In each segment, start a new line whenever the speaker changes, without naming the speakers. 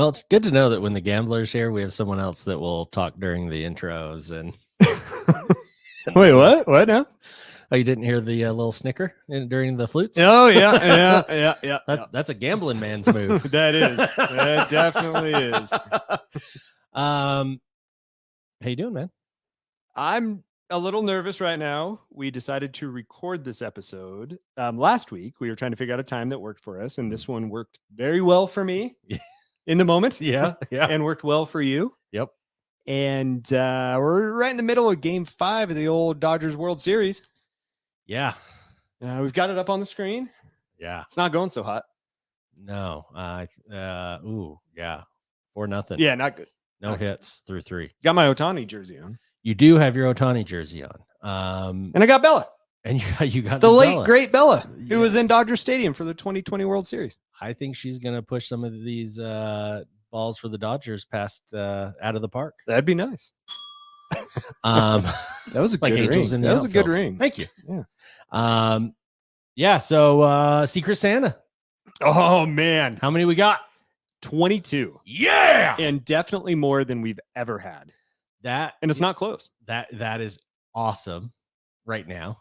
Well, it's good to know that when the gambler's here, we have someone else that will talk during the intros. And
wait, what? What now?
Oh, you didn't hear the little snicker during the flutes?
Oh, yeah.
That's a gambling man's move.
That is. That definitely is.
How you doing, man?
I'm a little nervous right now. We decided to record this episode last week. We were trying to figure out a time that worked for us, and this one worked very well for me in the moment.
Yeah.
And worked well for you.
Yep.
And we're right in the middle of Game 5 of the old Dodgers World Series.
Yeah.
We've got it up on the screen.
Yeah.
It's not going so hot.
No. 4-0.
Yeah, not good.
No hits through 3.
Got my Ohtani jersey on.
You do have your Ohtani jersey on.
And I got Bella.
And you got
the late,
Bella.
great Bella, who was in Dodger Stadium for the 2020 World Series.
I think she's going to push some of these balls for the Dodgers past out of the park.
That'd be nice. That was a
like
good
angels
ring.
in the
That was a
outfield.
good ring.
Thank you.
Yeah.
So Secret Santa.
Oh man,
How many we got?
22.
Yeah.
And definitely more than we've ever had.
And
it's not close.
That is awesome right now.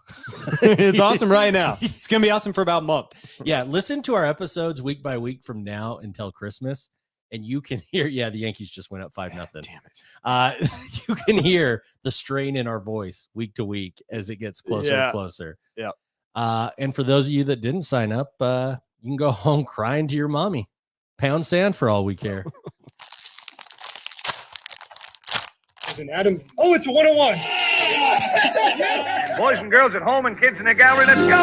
It's awesome right now. It's gonna be awesome for about a month.
Yeah. Listen to our episodes week by week from now until Christmas. And you can hear, the Yankees just went up 5-0.
Damn it.
You can hear the strain in our voice week to week as it gets closer and closer.
Yeah.
And for those of you that didn't sign up, you can go home crying to your mommy. Pound sand for all we care.
There's an Adam. Oh, it's a 101.
Boys and girls at home and kids in the gallery, let's go!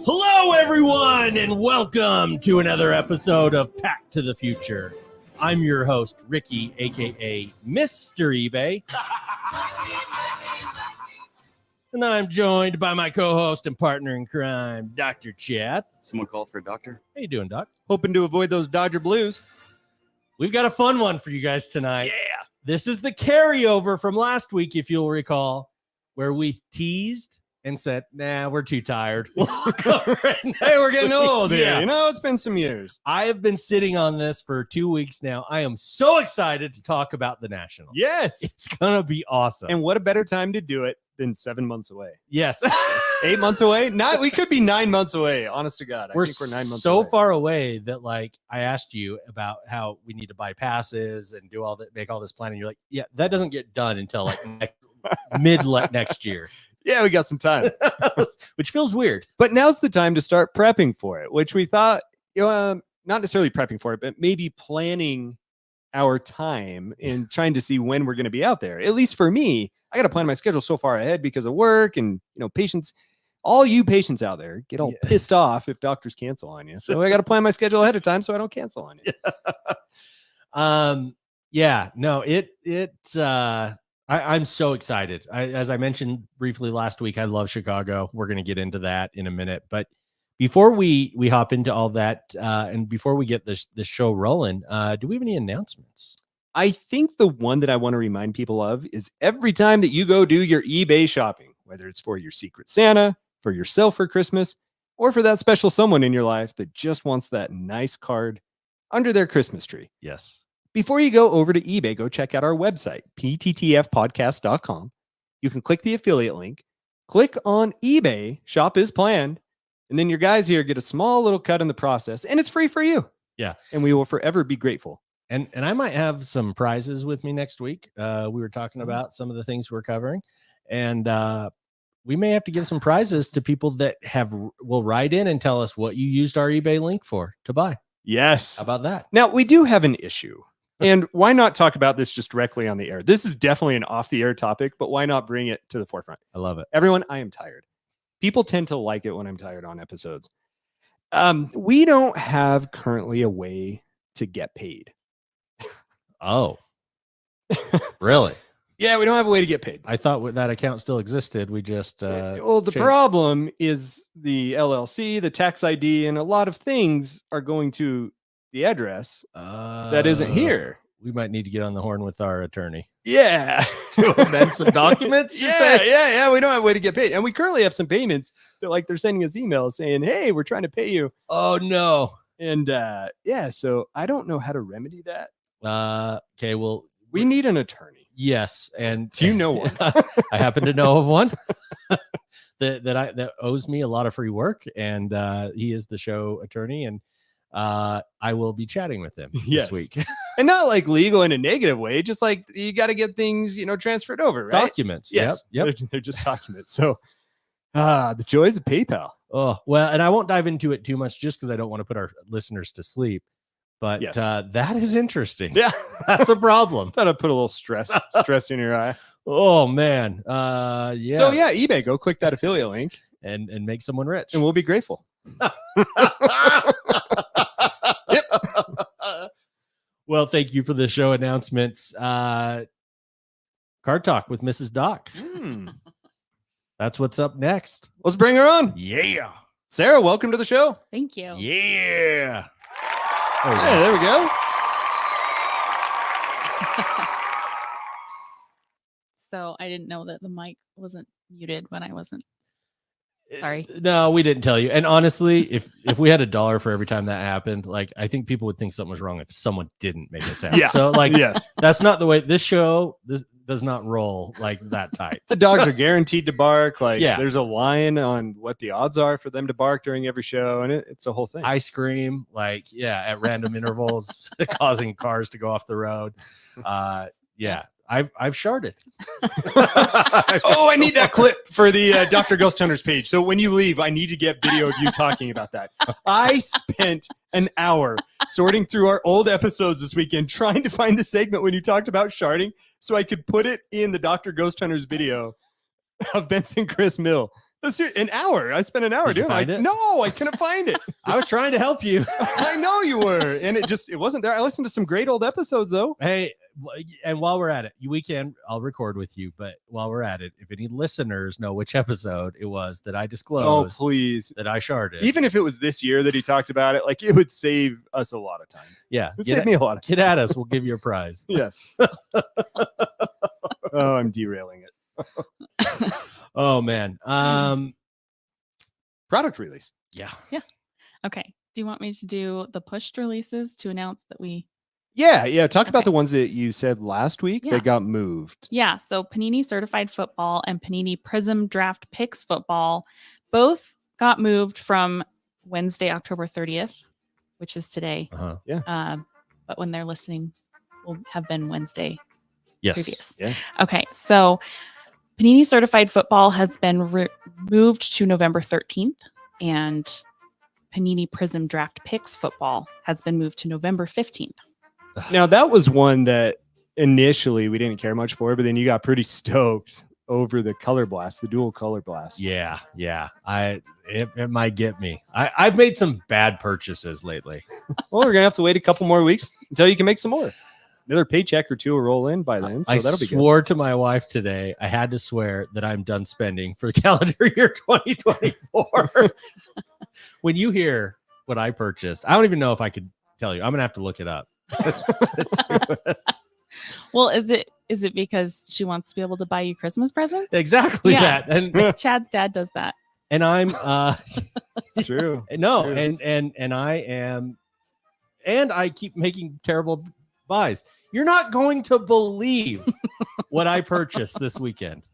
Hello, everyone, and welcome to another episode of Pack to the Future. I'm your host, Ricky, a.k.a. Mr. eBay. And I'm joined by my co-host and partner in crime, Dr. Chat.
Someone call for a doctor?
How you doing, Doc?
Hoping to avoid those Dodger Blues.
We've got a fun one for you guys tonight. Yeah. This is the carryover from last week, if you'll recall, where we teased and said, nah, we're too tired. We'll cover it
Hey, we're getting old here.
Yeah.
You know, it's been some years.
I have been sitting on this for 2 weeks now. I am so excited to talk about the National.
Yes.
It's going to be awesome.
And what a better time to do it than 7 months away.
Yes.
8 months away? We could be 9 months away. Honest to God. I think we're 9 months
so
away.
far away that like I asked you about how we need to buy passes and do all that, make all this planning. You're like, yeah, that doesn't get done until like mid next year.
Yeah, we got some time.
Which feels weird.
But now's the time to start prepping for it, which we thought, not necessarily prepping for it, but maybe planning our time and trying to see when we're going to be out there. At least for me, I got to plan my schedule so far ahead because of work and, patients. All you patients out there get all pissed off if doctors cancel on you. So I got to plan my schedule ahead of time so I don't cancel on you.
I'm so excited. As I mentioned briefly last week, I love Chicago. We're going to get into that in a minute. But before we hop into all that, and before we get this show rolling, do we have any announcements?
I think the one that I want to remind people of is every time that you go do your eBay shopping, whether it's for your Secret Santa, for yourself for Christmas, or for that special someone in your life that just wants that nice card under their Christmas tree.
Yes.
Before you go over to eBay, go check out our website, pttfpodcast.com. You can click the affiliate link, click on eBay, shop is planned, and then your guys here get a small little cut in the process, and it's free for you.
Yeah.
And we will forever be grateful.
And I might have some prizes with me next week. We were talking about some of the things we're covering, and we may have to give some prizes to people that will write in and tell us what you used our eBay link for to buy.
Yes.
How about that?
Now, we do have an issue. And why not talk about this just directly on the air? This is definitely an off-the-air topic, but why not bring it to the forefront?
I love it.
Everyone, I am tired. People tend to like it when I'm tired on episodes. We don't have currently a way to get paid.
Oh, really?
Yeah, we don't have a way to get paid.
I thought that account still existed. We just
well, the problem is the LLC, the tax ID, and a lot of things are going to the address that isn't here.
we might need to get on the horn with our attorney
Yeah.
to amend some documents. you say?
Yeah. We don't have a way to get paid. And we currently have some payments that like they're sending us emails saying, hey, we're trying to pay you.
Oh no.
And so I don't know how to remedy that.
Okay. Well,
We need an attorney.
yes. And
Do you know one?
I happen to know of one that owes me a lot of free work, and he is the show attorney, and I will be chatting with him
Yes.
this week.
And not like legal in a negative way, just like you got to get things, transferred over, right?
Documents.
Yes.
Yep.
They're just documents. So the joys of PayPal.
Oh, well, and I won't dive into it too much just because I don't want to put our listeners to sleep. But
Yes.
That is interesting.
Yeah.
That's a problem.
Thought I'd put a little stress in your eye.
Oh man. Yeah.
So yeah, eBay, go click that affiliate link
and make someone rich.
and we'll be grateful.
Well, thank you for the show announcements. Card Talk with Mrs. Doc. That's what's up next.
Let's bring her on.
Yeah.
Sarah, welcome to the show.
Thank you.
Yeah.
Yeah, there we go.
So I didn't know that the mic wasn't muted when I wasn't. Sorry.
No, we didn't tell you. And honestly, if we had $1 for every time that happened, like I think people would think something was wrong if someone didn't make a sound.
Yeah.
So like
Yes.
that's not the way this does not roll like that tight.
The dogs are guaranteed to bark. Like,
Yeah.
there's a line on what the odds are for them to bark during every show, and it's a whole thing.
I scream like, at random intervals, causing cars to go off the road. I've sharded.
Oh, I need that clip for the Dr. Ghost Hunters page. So when you leave, I need to get video of you talking about that. I spent an hour sorting through our old episodes this weekend trying to find the segment when you talked about sharding so I could put it in the Dr. Ghost Hunters video of Benson Chris Mill. That's an hour. I spent an hour
Did you
doing
find it?
No, I couldn't find it.
I was trying to help you.
I know you were. And it wasn't there. I listened to some great old episodes though.
Hey, and while we're at it, I'll record with you, but while we're at it, if any listeners know which episode it was that I
Oh,
disclosed
please.
that I sharded.
Even if it was this year that he talked about it, like it would save us a lot of time.
Yeah.
It would save me a lot of time.
Get at us. We'll give you a prize.
Yes. Oh, I'm derailing it.
Oh man.
Product release.
Yeah.
Okay. Do you want me to do the pushed releases to announce that we?
Yeah. Talk about
Okay.
the ones that you said last week
Yeah.
that got moved.
Yeah. So Panini Certified Football and Panini Prism Draft Picks Football both got moved from Wednesday, October 30th, which is today.
Uh-huh.
But when they're listening, will have been Wednesday
Yes.
previous.
Yeah.
Okay. So Panini Certified Football has been moved to November 13th, and Panini Prism Draft Picks Football has been moved to November 15th.
Now, that was one that initially we didn't care much for, but then you got pretty stoked over the color blast, the dual color blast.
Yeah. It might get me. I've made some bad purchases lately.
Well, we're going to have to wait a couple more weeks until you can make some more. Another paycheck or two will roll in by then. So
I
that'll be good.
swore to my wife today, I had to swear that I'm done spending for the calendar year 2024. When you hear what I purchased, I don't even know if I could tell you. I'm going to have to look it up.
Well, is it because she wants to be able to buy you Christmas presents?
Exactly
Yeah.
that. And
Chad's dad does that.
I'm
It's true.
no,
True.
and I am, and I keep making terrible buys. You're not going to believe what I purchased this weekend.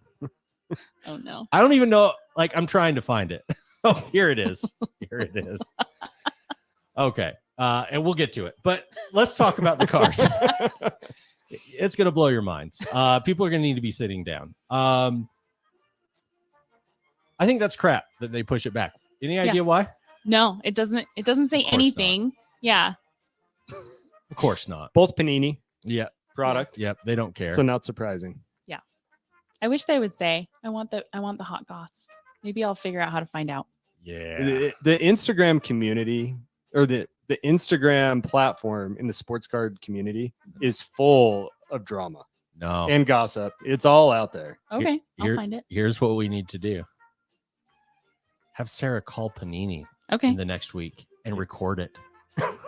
Oh no.
I don't even know. Like, I'm trying to find it. Oh, here it is. Here it is. Okay. And we'll get to it, but let's talk about the cars. It's going to blow your minds. People are going to need to be sitting down. I think that's crap that they push it back. Any idea why?
No, it doesn't say
course
anything. Yeah.
Of course not.
Both Panini
Yeah.
product.
Yep. They don't care.
So not surprising.
I wish they would say, I want the hot goss. Maybe I'll figure out how to find out.
Yeah.
The Instagram community or the Instagram platform in the sports card community is full of drama
No.
and gossip. It's all out there.
Okay,
Here-
I'll find it.
Here's what we need to do. Have Sarah call Panini
Okay.
in the next week and record it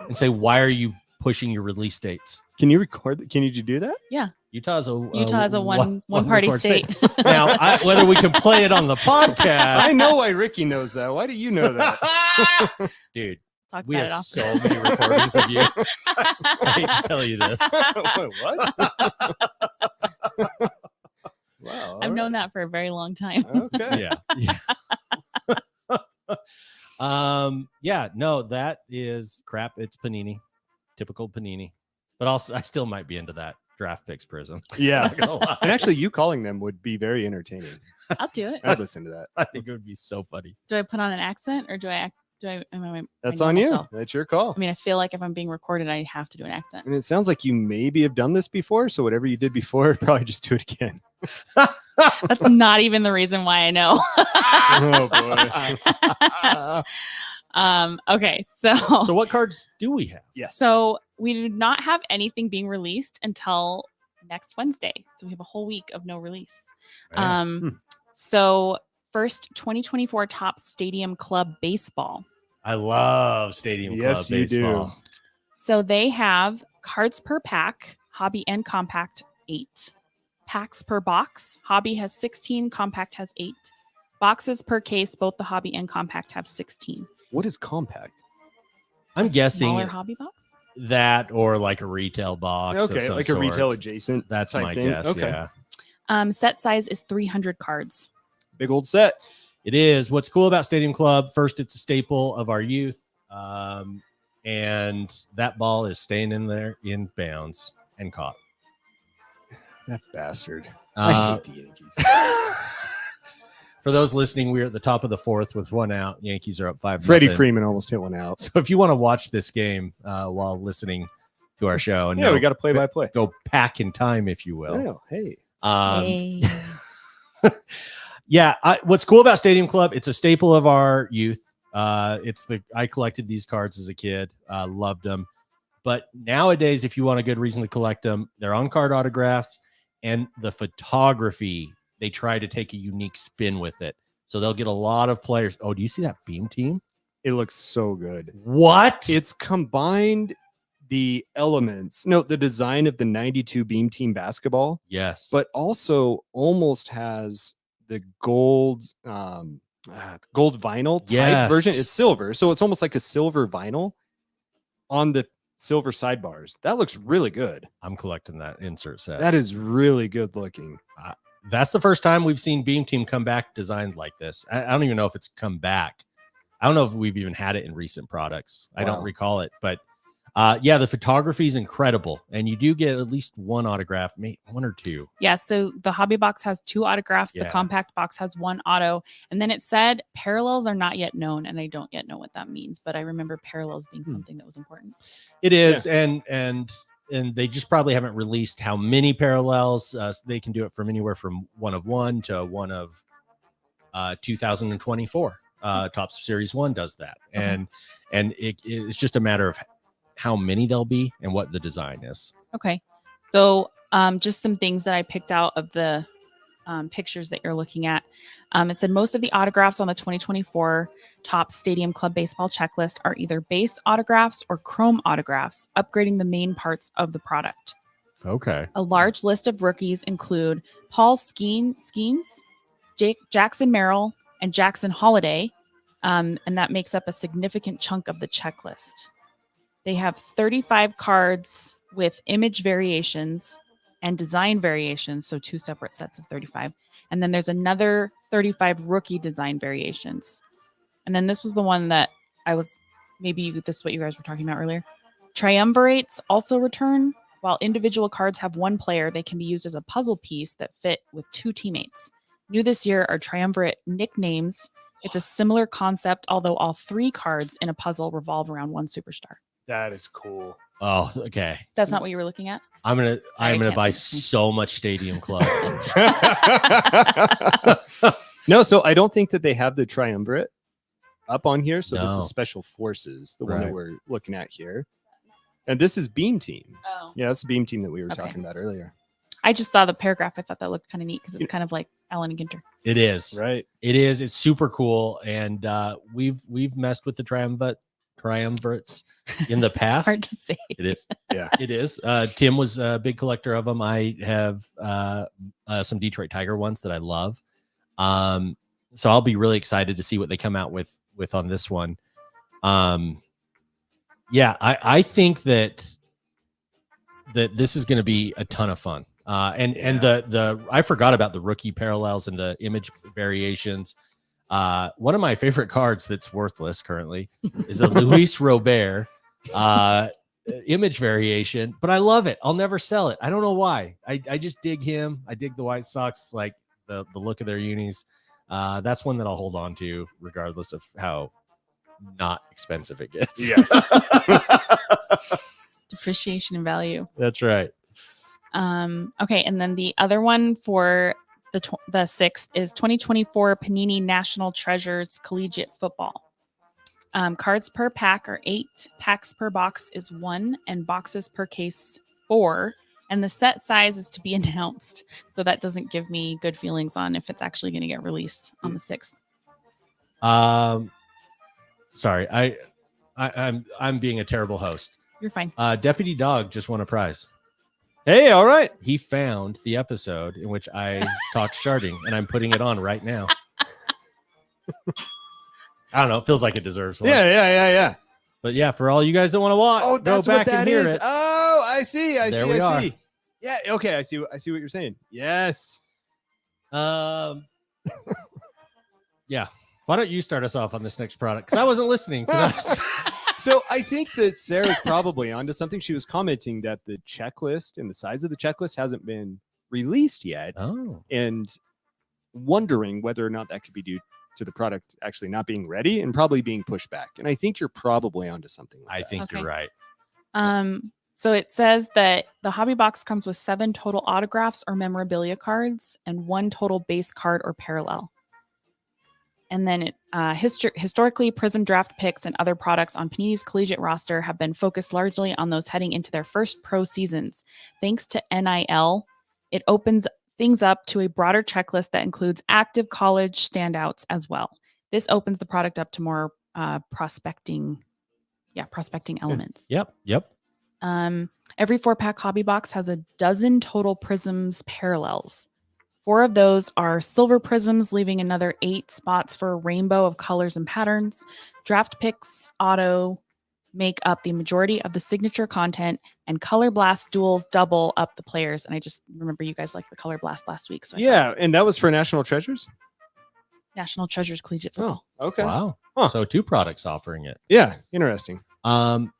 and say, why are you pushing your release dates.
Can you record? Can you do that?
Utah is a
one party
record
state.
Now, whether we can play it on the podcast,
I know why Ricky knows that. Why do you know that?
dude.
Talk
We
about
have
it off.
so many recordings of you. I hate to tell you this.
Wait, what? Wow.
I've known that for a very long time.
Okay.
Yeah. Yeah. No, that is crap. It's Panini, typical Panini. But also, I still might be into that draft picks prism.
Yeah.
Not gonna lie.
And actually, you calling them would be very entertaining.
I'll do it.
I'd listen to that.
I think it would be so funny.
Do I put on an accent or do I act? Am I my
That's
normal
on you.
self?
That's your call.
I mean, I feel like if I'm being recorded, I have to do an accent.
And it sounds like you maybe have done this before. So whatever you did before, probably just do it again.
That's not even the reason why I know.
Oh boy.
Okay, so
So what cards do we have?
Yes.
so we do not have anything being released until next Wednesday. So we have a whole week of no release. So first 2024 Top Stadium Club Baseball.
I love Stadium
Yes,
Club
you do.
baseball.
So they have cards per pack, hobby and compact 8. Packs per box, hobby has 16, compact has 8. Boxes per case, both the hobby and compact have 16.
What is compact?
I'm
A
guessing
smaller hobby box.
that or like a retail box. of
Okay,
some
like
sort.
a retail adjacent.
That's
type
my
thing.
guess.
Okay.
Yeah.
Set size is 300 cards.
Big old set.
It is. What's cool about Stadium Club, first, it's a staple of our youth. And that ball is staying in there in bounds and caught.
That bastard. I
Uh,
hate the Yankees.
for those listening, we're at the top of the fourth with 1 out. Yankees are up 5-0.
Freddie Freeman almost hit one out.
So if you want to watch this game while listening to our show, and
Yeah, we got to play by play.
go back in time, if you will.
Oh, hey.
Hey.
Yeah, what's cool about Stadium Club, it's a staple of our youth. I collected these cards as a kid, loved them. But nowadays, if you want a good reason to collect them, they're on card autographs, and the photography, they try to take a unique spin with it. So they'll get a lot of players. Oh, do you see that beam team?
It looks so good.
What?
It's combined the elements, the design of the 92 beam team basketball,
yes,
but also almost has the gold vinyl type
Yes.
version. It's silver, so it's almost like a silver vinyl on the silver sidebars. That looks really good.
I'm collecting that insert set.
That is really good looking.
That's the first time we've seen Beam Team come back designed like this. I don't even know if it's come back. I don't know if we've even had it in recent products. I don't
Wow.
recall it, but yeah, the photography is incredible, and you do get at least one autograph, maybe 1 or 2.
Yeah, so the hobby box has 2 autographs.
Yeah.
The compact box has 1 auto. And then it said parallels are not yet known. And I don't yet know what that means, but I remember parallels being something that was important.
It is, and they just probably haven't released how many parallels. They can do it from anywhere from 1 of 1 to 1 of 2024. Topps Series 1 does that, and it's just a matter of how many there'll be and what the design is.
Okay. So just some things that I picked out of the pictures that you're looking at. It said most of the autographs on the 2024 Topps Stadium Club Baseball checklist are either base autographs or chrome autographs, upgrading the main parts of the product.
Okay.
A large list of rookies include Paul Skeens, Jackson Merrill, and Jackson Holiday, and that makes up a significant chunk of the checklist. They have 35 cards with image variations and design variations, so 2 separate sets of 35. And then there's another 35 rookie design variations. And then this was the one that this is what you guys were talking about earlier. Triumvirates also return. While individual cards have 1 player, they can be used as a puzzle piece that fit with 2 teammates. New this year are triumvirate nicknames. It's a similar concept, although all 3 cards in a puzzle revolve around 1 superstar.
That is cool.
Oh, okay.
That's not what you were looking at?
I'm gonna
can't
buy
see this.
so much Stadium Club.
No, so I don't think that they have the triumvirate up on here. So this
No.
is Special Forces, the one that
Right.
we're looking at here. And this is Beam Team.
Oh.
Yeah, that's the Beam Team that we were
Okay.
talking about earlier.
I just saw the paragraph. I thought that looked kind of neat because it's kind of like Ellen and Ginter.
It is.
Right.
It is. It's super cool, and we've messed with the triumvirate triumvirates in the
It's
past.
hard to say.
It is.
Yeah.
It is. Tim was a big collector of them. I have some Detroit Tiger ones that I love. So I'll be really excited to see what they come out with on this one. Yeah, I think that this is going to be a ton of fun. And the I forgot about the rookie parallels and the image variations. One of my favorite cards that's worthless currently is a Luis Robert image variation, but I love it. I'll never sell it. I don't know why. I just dig him. I dig the White Sox, like the look of their unis. That's one that I'll hold on to regardless of how not expensive it gets.
Yes.
Depreciation in value.
That's right.
Okay, and then the other one for the 6th is 2024 Panini National Treasures Collegiate Football. Cards per pack are 8, packs per box is 1, and boxes per case 4. And the set size is to be announced, so that doesn't give me good feelings on if it's actually going to get released on the 6th.
Sorry, I'm being a terrible host.
You're fine.
Deputy Dog just won a prize.
Hey, all right.
He found the episode in which I talked sharding, and I'm putting it on right now. I don't know. It feels like it deserves one.
Yeah.
But yeah, for all you guys that want to watch,
Oh,
go
that's
back
what that
and hear
is.
it.
Oh, I see. I
There we
see. Yeah. Okay. I see what you're saying. Yes.
Yeah. Why don't you start us off on this next product? Because I wasn't listening.
So I think that Sarah's probably onto something. She was commenting that the checklist and the size of the checklist hasn't been released yet, and wondering whether or not that could be due to the product actually not being ready and probably being pushed back. And I think you're probably onto something like
I
that.
think you're right.
So it says that the hobby box comes with 7 total autographs or memorabilia cards and 1 total base card or parallel. And then historically, Prism draft picks and other products on Panini's collegiate roster have been focused largely on those heading into their first pro seasons. Thanks to NIL, it opens things up to a broader checklist that includes active college standouts as well. This opens the product up to more prospecting elements.
Yep.
Every 4-pack hobby box has a dozen total Prisms parallels. 4 of those are silver prisms, leaving another 8 spots for a rainbow of colors and patterns. Draft picks auto make up the majority of the signature content, and Color Blast duels double up the players. And I just remember you guys liked the Color Blast last week. So
And that was for National Treasures?
National Treasures Collegiate Football.
Oh, okay.
Wow.
Huh.
So 2 products offering it.
Yeah, interesting.
I'll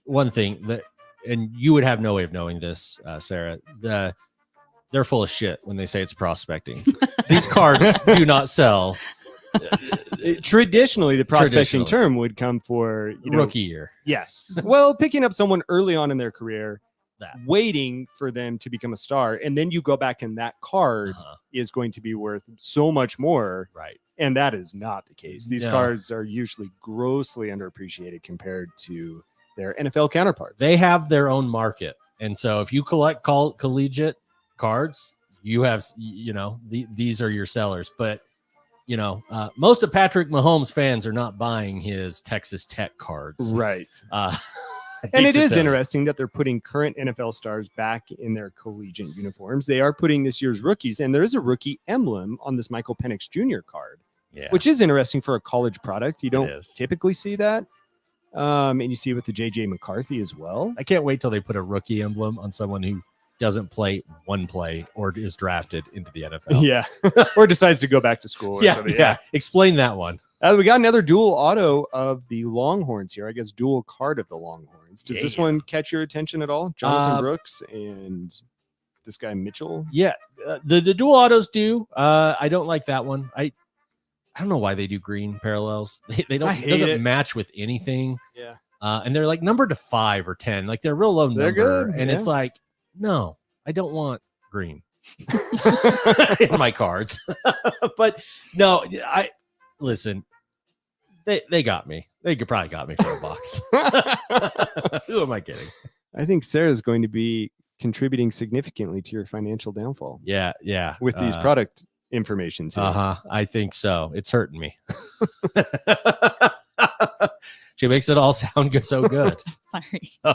one thing that, and you would have no way of knowing this, Sarah. They're full of shit when they say it's prospecting. These cards do not sell.
Traditionally, the prospecting term would come for
Rookie year.
Yes. Well, picking up someone early on in their career,
That.
waiting for them to become a star, and then you go back and that card is going to be worth so much more.
Right.
And that is not the case. These
No.
cards are usually grossly underappreciated compared to their NFL counterparts.
They have their own market. And so if you collect collegiate cards, you have, these are your sellers. But, most of Patrick Mahomes fans are not buying his Texas Tech cards.
Right.
And
And it is interesting that they're putting current NFL stars back in their collegiate uniforms. They are putting this year's rookies, and there is a rookie emblem on this Michael Penix Jr. card, which is interesting for a college product. You don't typically see that. And you see it with the JJ McCarthy as well.
I can't wait till they put a rookie emblem on someone who doesn't play one play or is drafted into the NFL.
Yeah. Or decides to go back to school. Or something.
Yeah. Explain that one.
We got another dual auto of the Longhorns here. I guess dual card of the Longhorns. Does this one catch your attention at all? Jonathan Brooks and this guy Mitchell?
Yeah. The dual autos do. I don't like that one. I don't know why they do green parallels. They don't. It doesn't match with anything.
Yeah.
And they're like numbered to 5 or 10. Like they're real low number.
They're good.
And it's like, no, I don't want green in my cards. But no, listen. They got me. They probably got me for a box. Who am I kidding?
I think Sarah's going to be contributing significantly to your financial downfall.
Yeah.
With these product information too.
I think so. It's hurting me. She makes it all sound so good.
Sorry.
So-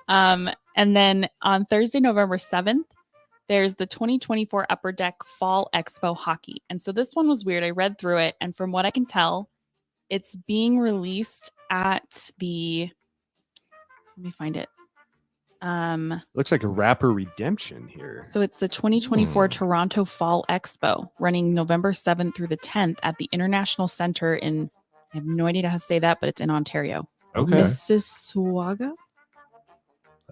And then on Thursday, November 7th, there's the 2024 Upper Deck Fall Expo Hockey. And so this one was weird. I read through it, and from what I can tell, it's being released at the, let me find it.
Looks like a rapper redemption here.
So it's the 2024 Toronto Fall Expo, running November 7th through the 10th at the International Center in, I have no idea how to say that, but it's in Ontario.
Okay.
Mississauga?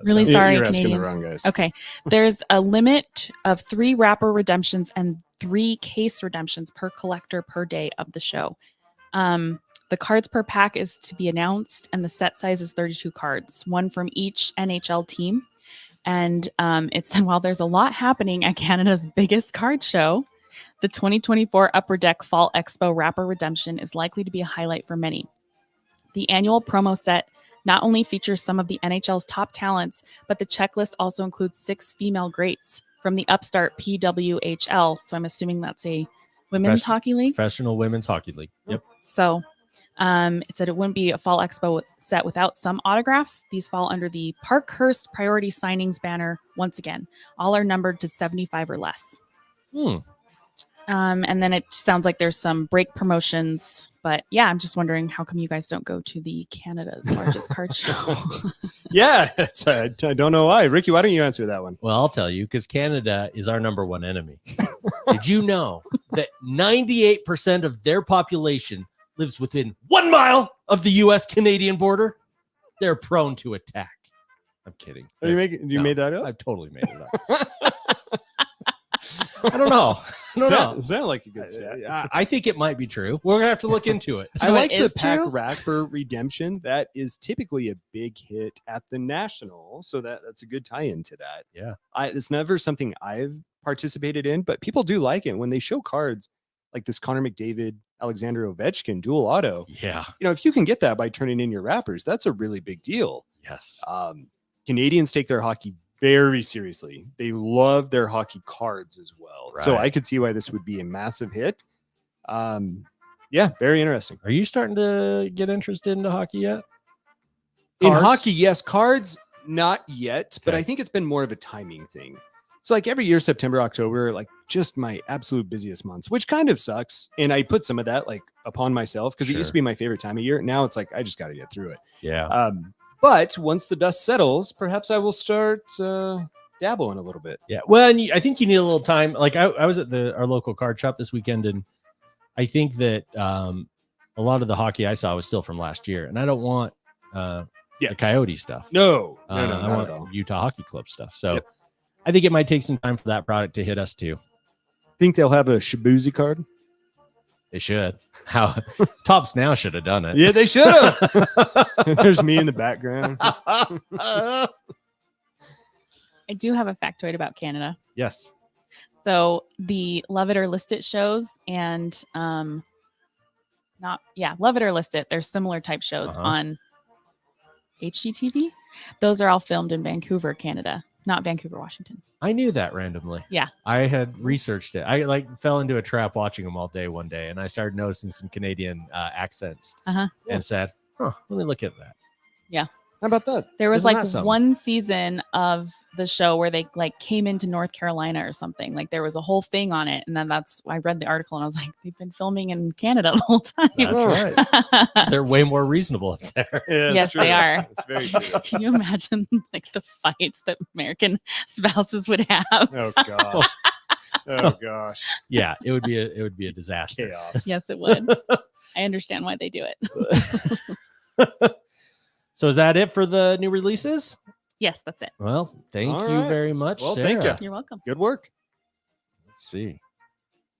Really
Sounds-
sorry,
You're asking the
Canadians.
wrong guys.
Okay. There's a limit of 3 wrapper redemptions and 3 case redemptions per collector per day of the show. The cards per pack is to be announced, and the set size is 32 cards, one from each NHL team. And it's while there's a lot happening at Canada's biggest card show, the 2024 Upper Deck Fall Expo Wrapper Redemption is likely to be a highlight for many. The annual promo set not only features some of the NHL's top talents, but the checklist also includes 6 female greats from the upstart PWHL. So I'm assuming that's a women's hockey league.
Professional Women's Hockey League. Yep.
So it said it wouldn't be a Fall Expo set without some autographs. These fall under the Parkhurst Priority Signings banner. Once again, all are numbered to 75 or less. And then it sounds like there's some break promotions. But yeah, I'm just wondering, how come you guys don't go to the Canada's largest card show?
Yeah, I don't know why. Ricky, why don't you answer that one?
Well, I'll tell you, because Canada is our number one enemy. Did you know that 98% of their population lives within 1 mile of the U.S.-Canadian border? They're prone to attack. I'm kidding.
You made that up?
I've totally made it up. I don't know.
Sound like a good stat.
I think it might be true. We're going to have to look into it.
I
So
like
it
the
is
pack
true?
wrapper redemption. That is typically a big hit at the national, so that's a good tie-in to that.
Yeah.
It's never something I've participated in, but people do like it when they show cards like this Connor McDavid, Alexander Ovechkin dual auto.
Yeah.
If you can get that by turning in your wrappers, that's a really big deal.
Yes.
Canadians take their hockey very seriously. They love their hockey cards as well. So
Right.
I could see why this would be a massive hit. Yeah, very interesting.
Are you starting to get interested into hockey yet?
In
Cards?
hockey, yes. Cards, not yet, but
Okay.
I think it's been more of a timing thing. So like every year, September, October, like just my absolute busiest months, which kind of sucks. And I put some of that like upon myself because it used
Sure.
to be my favorite time of year. Now it's like, I just got to get through it.
Yeah.
But once the dust settles, perhaps I will start dabbling a little bit.
Yeah. Well, and I think you need a little time. Like I was at our local card shop this weekend, and I think that a lot of the hockey I saw was still from last year, and I don't want the Coyote stuff.
No,
I
not at all.
want Utah Hockey Club stuff. So
Yep.
I think it might take some time for that product to hit us too.
Think they'll have a Shibuzi card?
They should. How Tops Now should have done it.
Yeah, they should have. There's me in the background.
I do have a factoid about Canada.
Yes.
So the Love It or List It shows and Love It or List It. There's similar type shows
Uh-huh.
on HGTV. Those are all filmed in Vancouver, Canada, not Vancouver, Washington.
I knew that randomly.
Yeah.
I had researched it. I fell into a trap watching them all day one day, and I started noticing some Canadian accents and said, let me look at that.
How about that?
There was
Isn't
like
that something?
one season of the show where they like came into North Carolina or something. Like there was a whole thing on it. And then I read the article and I was like, they've been filming in Canada the whole time.
That's right. They're way more reasonable up there.
Yeah,
Yes, they are.
It's very true.
Can you imagine like the fights that American spouses would have?
Oh gosh. Oh gosh.
Yeah, it would be a disaster.
Chaos.
Yes, it would. I understand why they do it.
So is that it for the new releases?
Yes, that's it.
Well, thank
All
you
right.
very much.
Well, thank
Sarah.
you.
You're welcome.
Good work.
Let's see.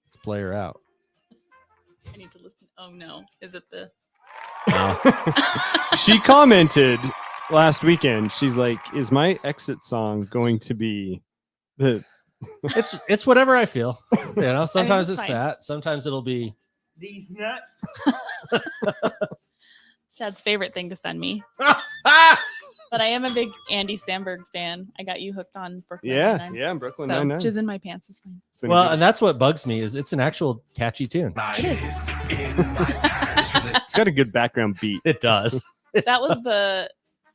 Let's play her out.
I need to listen. Oh no. Is it the
She commented last weekend. She's like, "Is my exit song going to be the?"
It's whatever I feel. You know, sometimes
it's
it's
fine.
that. Sometimes it'll be
These nuts.
Chad's favorite thing to send me? But I am a big Andy Samberg fan. I got you hooked on Brooklyn
Yeah,
Nine-Nine.
yeah, Brooklyn
So
Nine-Nine.
Jizz in My Pants is fine.
It's been a
Well,
good-
and that's what bugs me is it's an actual catchy tune.
it's got a good background beat.
It does.
That was the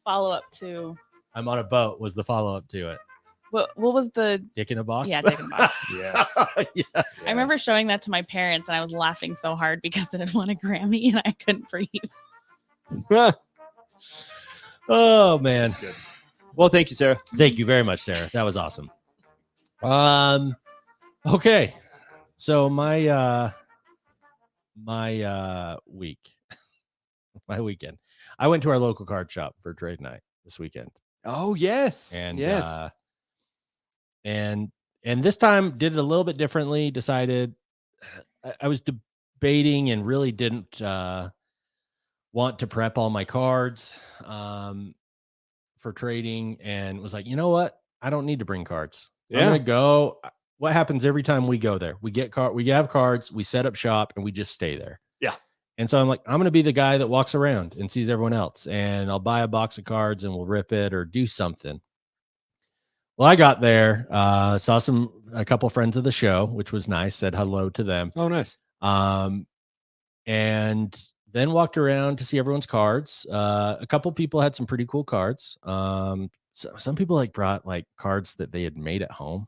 follow-up to
I'm on a boat was the follow up to it.
what was the
Dick in a box.
yeah, Dick in a Box.
Yes.
Yes.
I remember showing that to my parents and I was laughing so hard because it had won a Grammy and I couldn't breathe.
Oh man.
That's good. Well, thank you, Sarah.
Thank you very much, Sarah. That was awesome. Okay. So my week, my weekend. I went to our local card shop for trade night this weekend.
Oh, yes.
And
yes.
And this time did it a little bit differently. Decided I was debating and really didn't want to prep all my cards for trading, and was like, you know what? I don't need to bring cards. I'm
Yeah.
gonna go. What happens every time we go there? We have cards, we set up shop, and we just stay there.
Yeah.
And so I'm like, I'm gonna be the guy that walks around and sees everyone else, and I'll buy a box of cards and we'll rip it or do something. Well, I got there, saw a couple friends of the show, which was nice. Said hello to them,
Oh, nice.
and then walked around to see everyone's cards. A couple people had some pretty cool cards. Some people like brought like cards that they had made at home,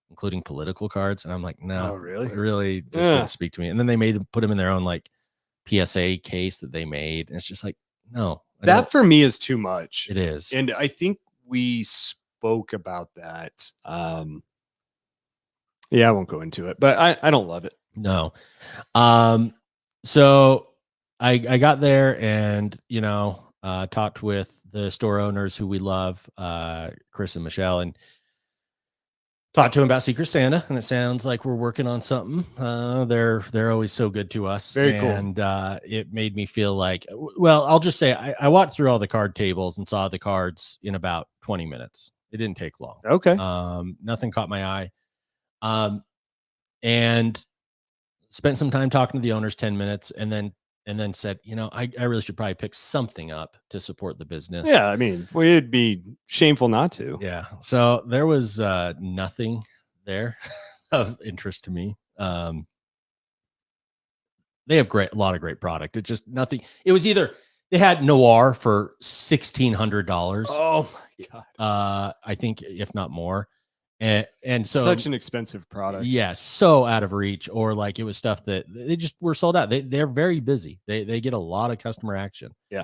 including political cards, and I'm like, no,
Oh, really?
it really just
Yeah.
didn't speak to me. And then they put them in their own like PSA case that they made, and it's just like, no,
That for me is too much.
it is.
And I think we spoke about that. Yeah, I won't go into it, but I don't love it.
No. So I got there and, talked with the store owners who we love, Chris and Michelle, and talked to them about Secret Santa. And it sounds like we're working on something. They're always so good to us.
Very cool.
And it made me feel like, well, I'll just say I walked through all the card tables and saw the cards in about 20 minutes. It didn't take long.
Okay.
Nothing caught my eye. And spent some time talking to the owners, 10 minutes, and then said, I really should probably pick something up to support the business.
Yeah, I mean, it'd be shameful not to.
Yeah. So there was nothing there of interest to me. They have a lot of great product. It just nothing. It was either they had Noir for $1,600.
Oh my God.
I think if not more. And so
Such an expensive product.
yeah, so out of reach, or like it was stuff that they just were sold out. They're very busy. They get a lot of customer action.
Yeah.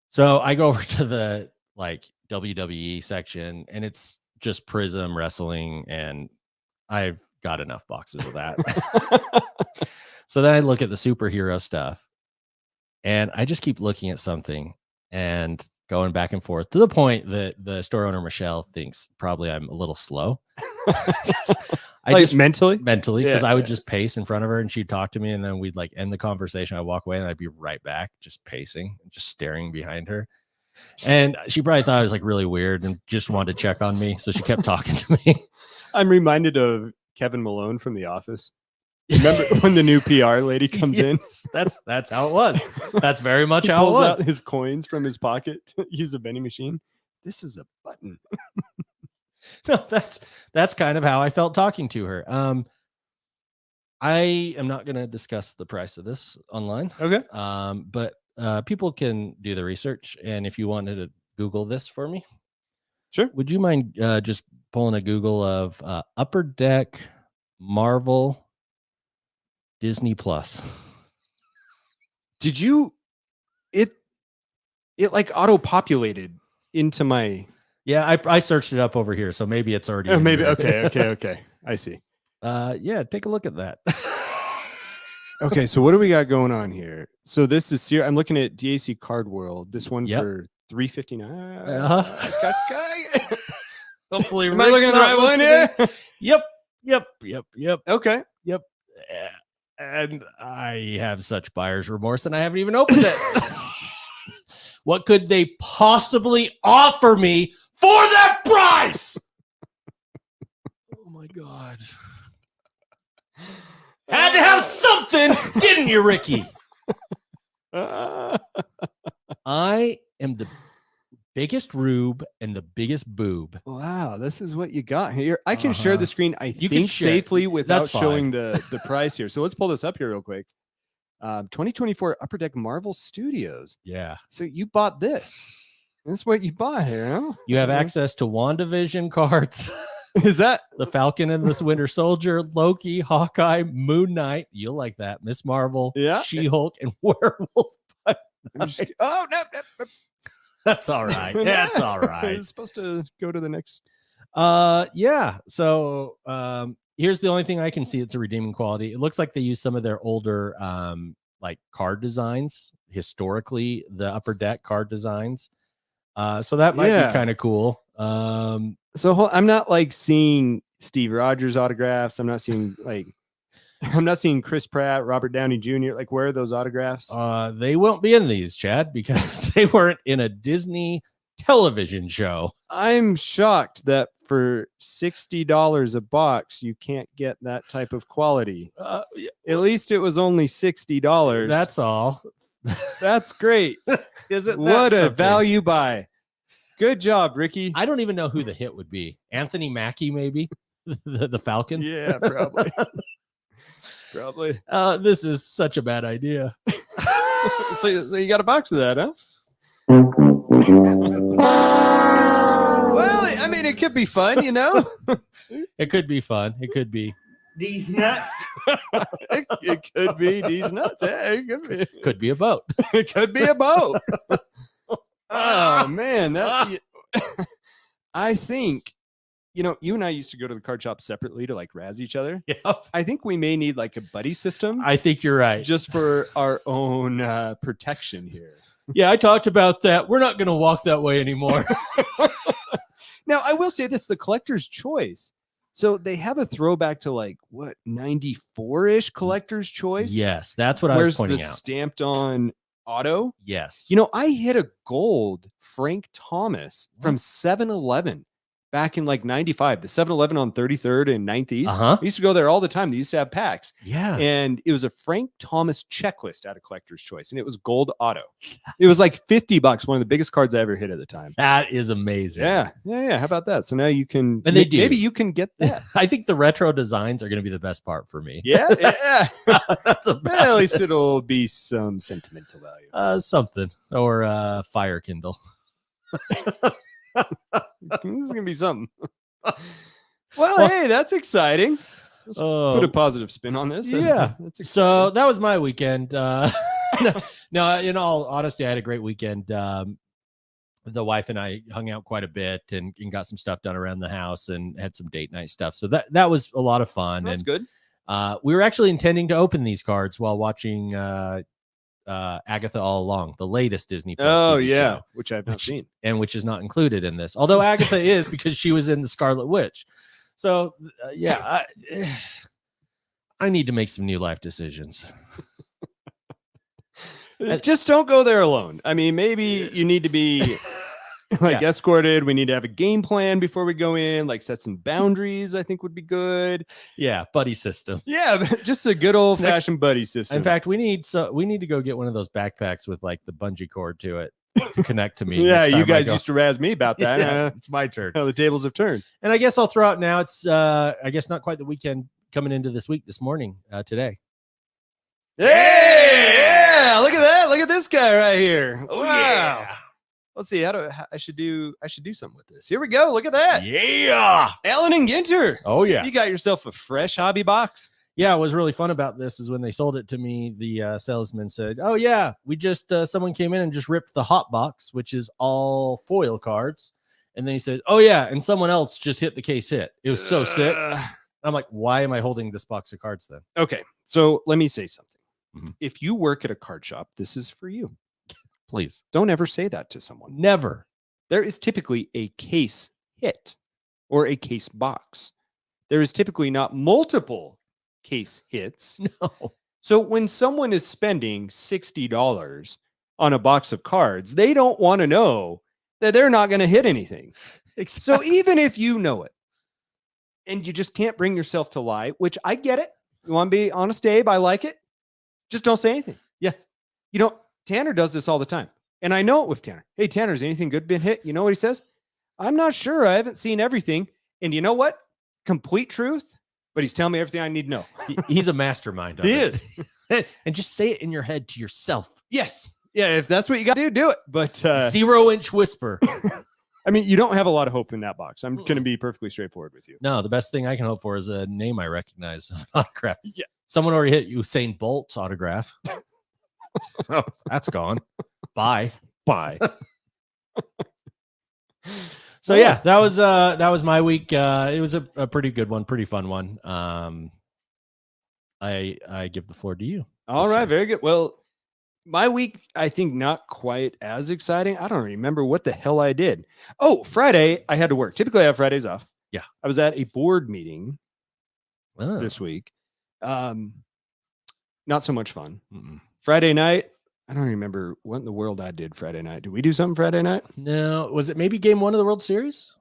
So I go over to the like WWE section, and it's just Prism wrestling, and I've got enough boxes of that. So then I look at the superhero stuff, and I just keep looking at something and going back and forth to the point that the store owner, Michelle, thinks probably I'm a little slow. I
Like
just
mentally?
because
Yeah,
I would
yeah.
just pace in front of her and she'd talk to me, and then we'd like end the conversation. I'd walk away and I'd be right back, just pacing, just staring behind her. And she probably thought I was like really weird and just wanted to check on me. So she kept talking to me.
I'm reminded of Kevin Malone from The Office. Remember when the new PR lady comes in?
Yes, that's how it was. That's very much
He
how it
pulls out
was.
his coins from his pocket to use a vending machine. This is a button.
No, that's kind of how I felt talking to her. I am not going to discuss the price of this online.
Okay.
But people can do the research, and if you wanted to Google this for me,
Sure.
would you mind just pulling a Google of Upper Deck Marvel Disney Plus?
Did you it like auto-populated into my
Yeah, I searched it up over here, so maybe it's already.
oh,
in
maybe
your-
okay. I see.
Yeah, take a look at that.
Okay, so what do we got going on here? So this is here. I'm looking at DAC Card World. This one
Yep.
for $359.
Uh-huh. Hopefully,
Am I looking at the right one here?
Yep.
Okay.
And I have such buyer's remorse, and I haven't even opened it. What could they possibly offer me for that price? Oh my God. Had to have something, didn't you, Ricky? I am the biggest rube and the biggest boob.
Wow, this is what you got here. I can share the screen, I
You can
think,
share.
safely without
That's fine.
showing the price here. So let's pull this up here real quick. 2024 Upper Deck Marvel Studios.
Yeah.
So you bought this. That's what you bought here, huh?
You have access to WandaVision cards,
Is that
the Falcon and the Winter Soldier, Loki, Hawkeye, Moon Knight. You'll like that. Miss Marvel,
Yeah.
She-Hulk, and Werewolf.
I'm just, oh no.
That's all right. That's all right.
It's supposed to go to the next.
Yeah. So here's the only thing I can see it's a redeeming quality. It looks like they use some of their older like card designs, historically, the Upper Deck card designs. So that might be kind of cool.
So I'm not like seeing Steve Rogers autographs. I'm not seeing Chris Pratt, Robert Downey Jr. Like, where are those autographs?
They won't be in these, Chad, because they weren't in a Disney television show.
I'm shocked that for $60 a box, you can't get that type of quality. At least it was only $60.
That's all.
That's great.
Isn't that
What a
something?
value buy. Good job, Ricky.
I don't even know who the hit would be. Anthony Mackie, maybe the Falcon.
Yeah, probably. Probably.
This is such a bad idea.
So you got a box of that, huh? Well, I mean, it could be fun, you know?
It could be fun. It could be.
These nuts.
it could be these nuts. Yeah, it could be.
Could be a boat.
It could be a boat. Oh, man. That, I think, you and I used to go to the card shop separately to like razz each other.
Yep.
I think we may need like a buddy system
I think you're right.
just for our own protection here.
Yeah, I talked about that. We're not going to walk that way anymore.
Now, I will say this, the collector's choice. So they have a throwback to like, what, 94-ish collector's choice?
Yes, that's what I was
Where's
pointing
the
out.
stamped on auto?
Yes.
I hit a gold Frank Thomas from 7-Eleven back in like 95, the 7-Eleven on 33rd and 9th East.
Uh-huh.
I used to go there all the time. They used to have packs.
Yeah.
And it was a Frank Thomas checklist out of collector's choice. And it was gold auto. It was like $50, one of the biggest cards I ever hit at the time.
That is amazing.
Yeah. How about that? So now you can,
And they do.
maybe you can get that.
I think the retro designs are going to be the best part for me.
Yeah.
That's a
Well, at least it'll be some sentimental value.
something or fire kindle.
This is gonna be something. Well, hey, that's exciting. Let's put a positive spin on this.
Yeah.
That's exciting.
So that was my weekend. No, in all honesty, I had a great weekend. The wife and I hung out quite a bit and got some stuff done around the house and had some date night stuff. So that was a lot of fun.
That's
and
good.
We were actually intending to open these cards while watching Agatha All Along, the latest Disney Plus
Oh
TV
yeah,
show,
which I've not seen.
and which is not included in this. Although Agatha is, because she was in the Scarlet Witch. So I need to make some new life decisions.
Just don't go there alone. I mean, maybe you need to be like escorted. We need to have a game plan before we go in, like set some boundaries, I think would be good.
Yeah, buddy system.
Yeah, just a good old fashioned buddy system.
In fact, we need to go get one of those backpacks with like the bungee cord to it to connect to me.
yeah,
next time
you
I
guys
go.
used to razz me about that.
Yeah, it's my turn.
How the tables have turned.
And I guess I'll throw out now. It's I guess not quite the weekend coming into this week, this morning, today.
Hey, yeah, look at that. Look at this guy right here.
Oh,
Wow.
yeah.
Let's see. I should do something with this. Here we go. Look at that.
Yeah.
Ellen and Ginter.
Oh yeah.
You got yourself a fresh hobby box.
Yeah, what was really fun about this is when they sold it to me, the salesman said, "Oh yeah, we just someone came in and just ripped the hot box, which is all foil cards." And then he said, "Oh yeah, and someone else just hit the case hit. It was so sick." I'm like, "Why am I holding this box of cards then?"
Okay, so let me say something.
Mhm.
If you work at a card shop, this is for you.
Please.
Don't ever say that to someone.
Never.
There is typically a case hit or a case box. There is typically not multiple case hits.
No.
So when someone is spending $60 on a box of cards, they don't want to know that they're not going to hit anything. So even if you know it and you just can't bring yourself to lie, which I get it. You want to be honest, Abe? I like it. Just don't say anything.
Yeah.
Tanner does this all the time. And I know it with Tanner. Hey, Tanner, has anything good been hit? You know what he says? I'm not sure. I haven't seen everything. And you know what? Complete truth. But he's telling me everything I need to know.
He's a mastermind. Of
He
it.
is.
And just say it in your head to yourself.
Yes. Yeah. If that's what you got to do, do it. But
0-inch whisper.
I mean, you don't have a lot of hope in that box. I'm going to be perfectly straightforward with you.
No, the best thing I can hope for is a name I recognize. Autograph.
Yeah.
Someone already hit Usain Bolt's autograph. Oh, that's gone. Bye.
Bye.
So yeah, that was my week. It was a pretty good one, pretty fun one. I give the floor to you.
All right. Very good. Well, my week, I think not quite as exciting. I don't remember what the hell I did. Oh, Friday, I had to work. Typically, I have Fridays off.
Yeah.
I was at a board meeting
Oh.
this week. Not so much fun.
Mm-mm.
Friday night, I don't remember what in the world I did Friday night. Did we do something Friday night?
No, was it maybe game 1 of the World Series?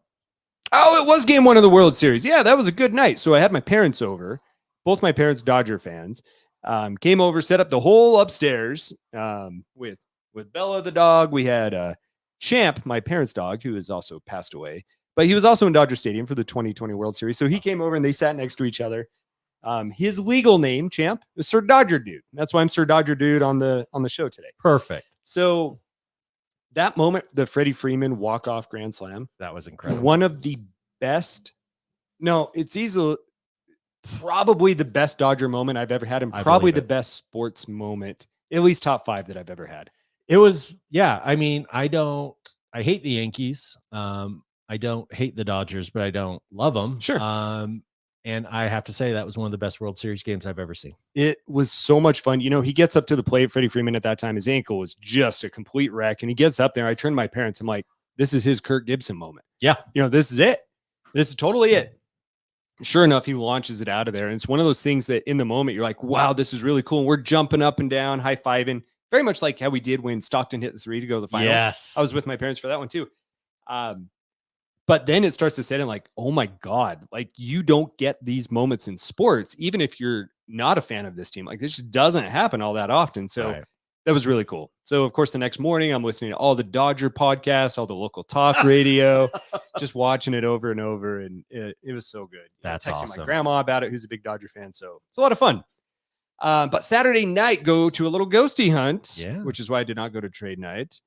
Oh, it was game 1 of the World Series. Yeah, that was a good night. So I had my parents over, both my parents Dodger fans. Came over, set up the whole upstairs with Bella the dog. We had Champ, my parents' dog, who has also passed away, but he was also in Dodger Stadium for the 2020 World Series. So he came over and they sat next to each other. His legal name, Champ, is Sir Dodger Dude. That's why I'm Sir Dodger Dude on the show today.
Perfect.
So that moment, the Freddie Freeman walk-off grand slam,
That was incredible.
one of the best. No, it's easily probably the best Dodger moment I've ever had, and
I
probably
believe
the best sports moment, at least top 5 that I've ever had.
It was, yeah. I mean, I hate the Yankees. I don't hate the Dodgers, but I don't love them.
Sure.
And I have to say that was one of the best World Series games I've ever seen.
It was so much fun. You know, he gets up to the plate. Freddie Freeman at that time, his ankle was just a complete wreck. And he gets up there. I turned to my parents. I'm like, this is his Kirk Gibson moment.
Yeah.
You know, this is it. This is totally it. Sure enough, he launches it out of there. And it's one of those things that in the moment, you're like, wow, this is really cool. And we're jumping up and down, high-fiving, very much like how we did when Stockton hit the 3 to go to the finals.
Yes.
I was with my parents for that one too. But then it starts to set in like, oh my God, like you don't get these moments in sports, even if you're not a fan of this team. Like this just doesn't happen all that often. So
Right.
that was really cool. So of course, the next morning I'm listening to all the Dodger podcasts, all the local talk radio, just watching it over and over. And it was so good.
That's
texting
awesome.
my grandma about it, who's a big Dodger fan. So it's a lot of fun. But Saturday night, go to a little ghosty hunt,
Yeah.
which is why I did not go to trade night.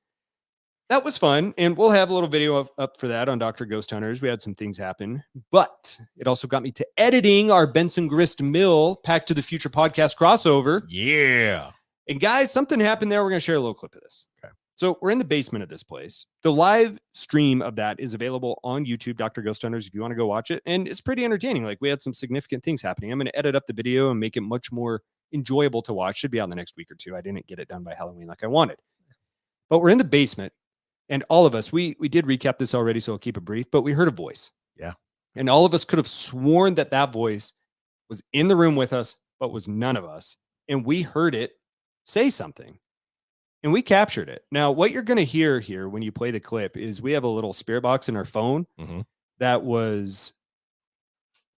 That was fun, and we'll have a little video up for that on Dr. Ghost Hunters. We had some things happen, but it also got me to editing our Benson Grist Mill Pack to the Future podcast crossover.
Yeah.
And guys, something happened there. We're going to share a little clip of this.
Okay.
So we're in the basement of this place. The live stream of that is available on YouTube, Dr. Ghost Hunters, if you want to go watch it. And it's pretty entertaining. Like we had some significant things happening. I'm going to edit up the video and make it much more enjoyable to watch. Should be out in the next week or two. I didn't get it done by Halloween like I wanted. But we're in the basement. And all of us, we did recap this already, so I'll keep it brief, but we heard a voice.
Yeah.
And all of us could have sworn that that voice was in the room with us, but was none of us. And we heard it say something. And we captured it. Now, what you're going to hear here when you play the clip is we have a little spirit box in our phone that was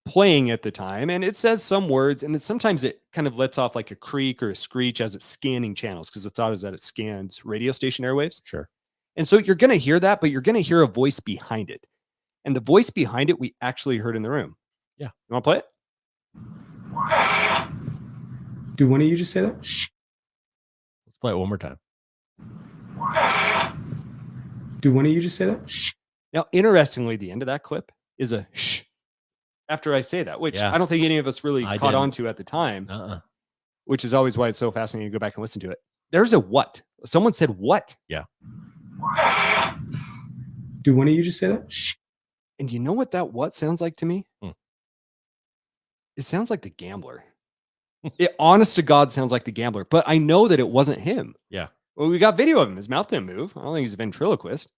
playing at the time. And it says some words, and sometimes it kind of lets off like a creak or a screech as it's scanning channels, because the thought is that it scans radio station airwaves.
Sure.
And so you're going to hear that, but you're going to hear a voice behind it. And the voice behind it, we actually heard in the room.
Yeah.
You want to play it?
Did one of you just say that?
Let's play it one more time.
Did one of you just say that?
Now, interestingly, the end of that clip is a shh after I say that, which
Yeah.
I don't think any of us really
I
caught
didn't.
on to at the time,
Which
which is always why it's so fascinating to go back and listen to it. There's a what. Someone said what.
Yeah.
Did one of you just say that?
And you know what that what sounds like to me?
Hmm.
It sounds like the gambler. It honest to God sounds like the gambler, but I know that it wasn't him.
Yeah.
Well, we got video of him. His mouth didn't move. I don't think he's a ventriloquist.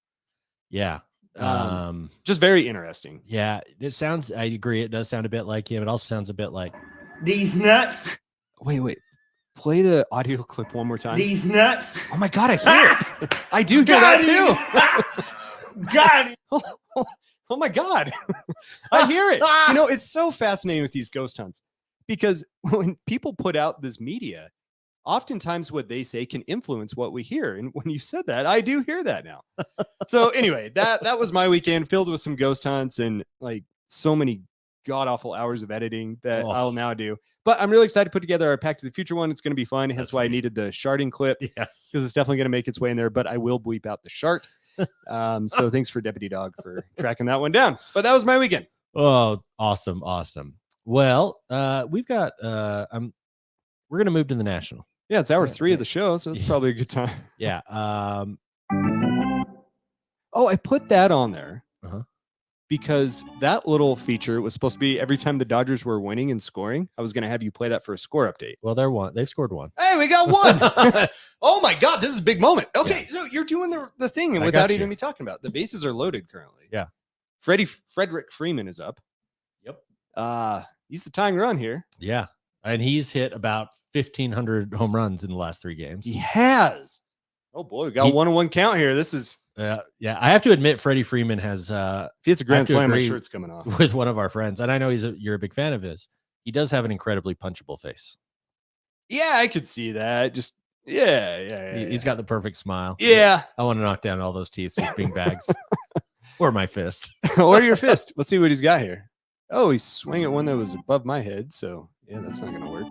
Yeah.
Just very interesting.
Yeah. It sounds, I agree. It does sound a bit like him. It also sounds a bit like
These nuts.
Wait. Play the audio clip one more time.
These nuts.
Oh my God, I hear it. I do hear that too.
Got it.
Oh my God. I hear it. You know, it's so fascinating with these ghost hunts because when people put out this media, oftentimes what they say can influence what we hear. And when you said that, I do hear that now. So anyway, that was my weekend, filled with some ghost hunts and like so many god awful hours of editing that I'll now do. But I'm really excited to put together our Pack to the Future one. It's going to be fun. Hence why I needed the sharding clip.
Yes.
Because it's definitely going to make its way in there, but I will bleep out the shart. So thanks for Deputy Dog for tracking that one down. But that was my weekend.
Oh, awesome. Well, we've got we're gonna move to the National.
Yeah, it's hour 3 of the show, so it's probably a good time.
Yeah.
Oh, I put that on there
Uh-huh.
because that little feature was supposed to be every time the Dodgers were winning and scoring. I was going to have you play that for a score update.
Well, they've scored one.
Hey, we got one. Oh my God, this is a big moment. Okay, so you're doing the thing and
I
without
got
even
you.
me talking about it. The bases are loaded currently.
Yeah.
Frederick Freeman is up.
Yep.
He's the tying run here.
Yeah. And he's hit about 1,500 home runs in the last 3 games.
He has. Oh boy, we got a 1-on-1 count here. This is
Yeah. I have to admit, Freddie Freeman has
if it's a grand
to
slam, my
agree
shirt's coming off.
with one of our friends, and I know you're a big fan of his. He does have an incredibly punchable face.
Yeah, I could see that. Just yeah.
He's got the perfect smile.
Yeah.
I want to knock down all those teeth with bing bags or my fist.
Or your fist. Let's see what he's got here. Oh, he's swinging at one that was above my head. So yeah, that's not gonna work.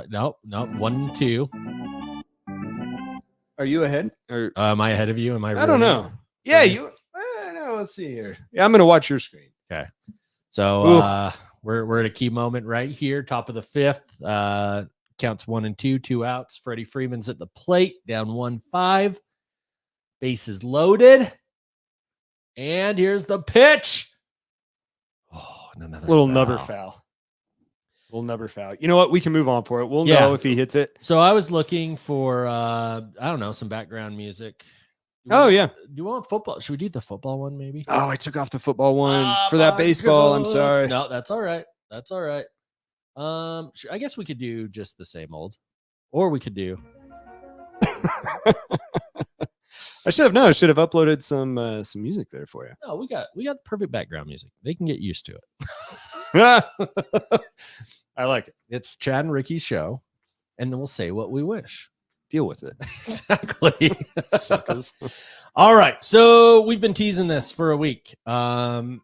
No, 1-2.
Are you ahead? Or
Am I ahead of you? Am I?
I don't know. Yeah, you. No, let's see here. Yeah, I'm gonna watch your screen.
Okay. So we're at a key moment right here, top of the 5th. Counts 1 and 2, 2 outs. Freddie Freeman's at the plate, down 1-5. Bases loaded. And here's the pitch. Oh, another
Little
foul.
nubber foul. Little nubber foul. You know what? We can move on for it. We'll know if he hits it.
So I was looking for I don't know, some background music.
Oh yeah.
Do you want football? Should we do the football one maybe?
Oh, I took off the football one for that baseball. I'm sorry.
No, that's all right. That's all right. I guess we could do just the same old, or we could do.
I should have known. I should have uploaded some music there for you.
No, we got the perfect background music. They can get used to it.
I like it.
It's Chad and Ricky's show, and then we'll say what we wish.
Deal with it.
Exactly.
Suckers.
All right. So we've been teasing this for a week. The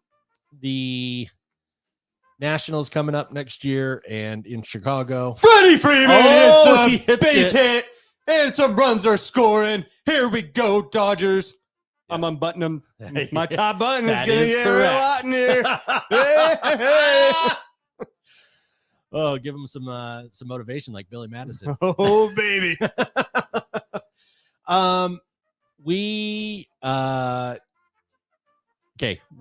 Nationals coming up next year and in Chicago.
Freddie Freeman
he
hits a
hits
base
it.
hit, and some runs are scoring. Here we go, Dodgers. I'm unbuttoning them. My top button is
That
going to
is
get real hot in here. Hey.
Oh, give him some motivation like Billy Madison.
Oh, baby.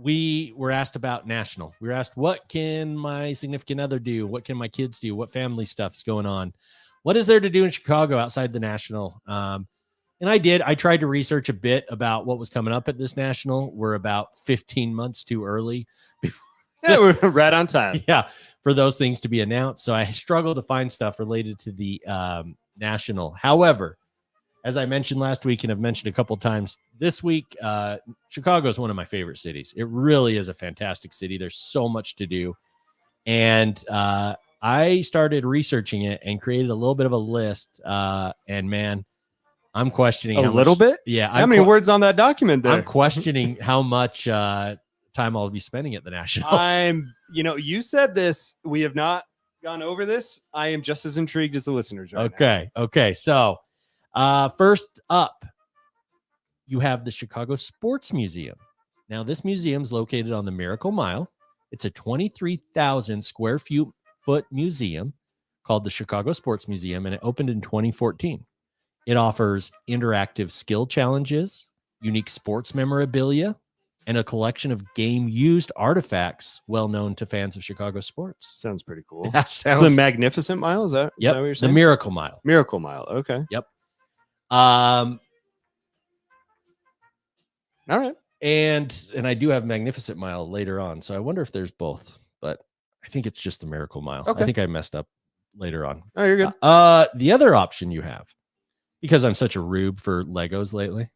We were asked about National. We were asked, what can my significant other do? What can my kids do? What family stuff's going on? What is there to do in Chicago outside the National? And I tried to research a bit about what was coming up at this National. We're about 15 months too early.
Yeah, we're right on time.
Yeah, for those things to be announced. So I struggled to find stuff related to the National. However, as I mentioned last week, and I've mentioned a couple times this week, Chicago is one of my favorite cities. It really is a fantastic city. There's so much to do. And I started researching it and created a little bit of a list. And man, I'm questioning
A little bit?
Yeah.
How many words on that document there?
I'm questioning how much time I'll be spending at the National.
You said this. We have not gone over this. I am just as intrigued as the listeners right now.
Okay. So first up, you have the Chicago Sports Museum. Now, this museum is located on the Miracle Mile. It's a 23,000 square foot museum called the Chicago Sports Museum, and it opened in 2014. It offers interactive skill challenges, unique sports memorabilia, and a collection of game-used artifacts well known to fans of Chicago sports.
Sounds pretty cool.
That
It's
sounds
the Magnificent Mile. Is that what you're
the
saying?
Miracle Mile.
Miracle Mile. Okay. All right.
And I do have Magnificent Mile later on, so I wonder if there's both, but I think it's just the Miracle Mile.
Okay.
I think I messed up later on.
Oh, you're good.
The other option you have, because I'm such a rube for Legos lately,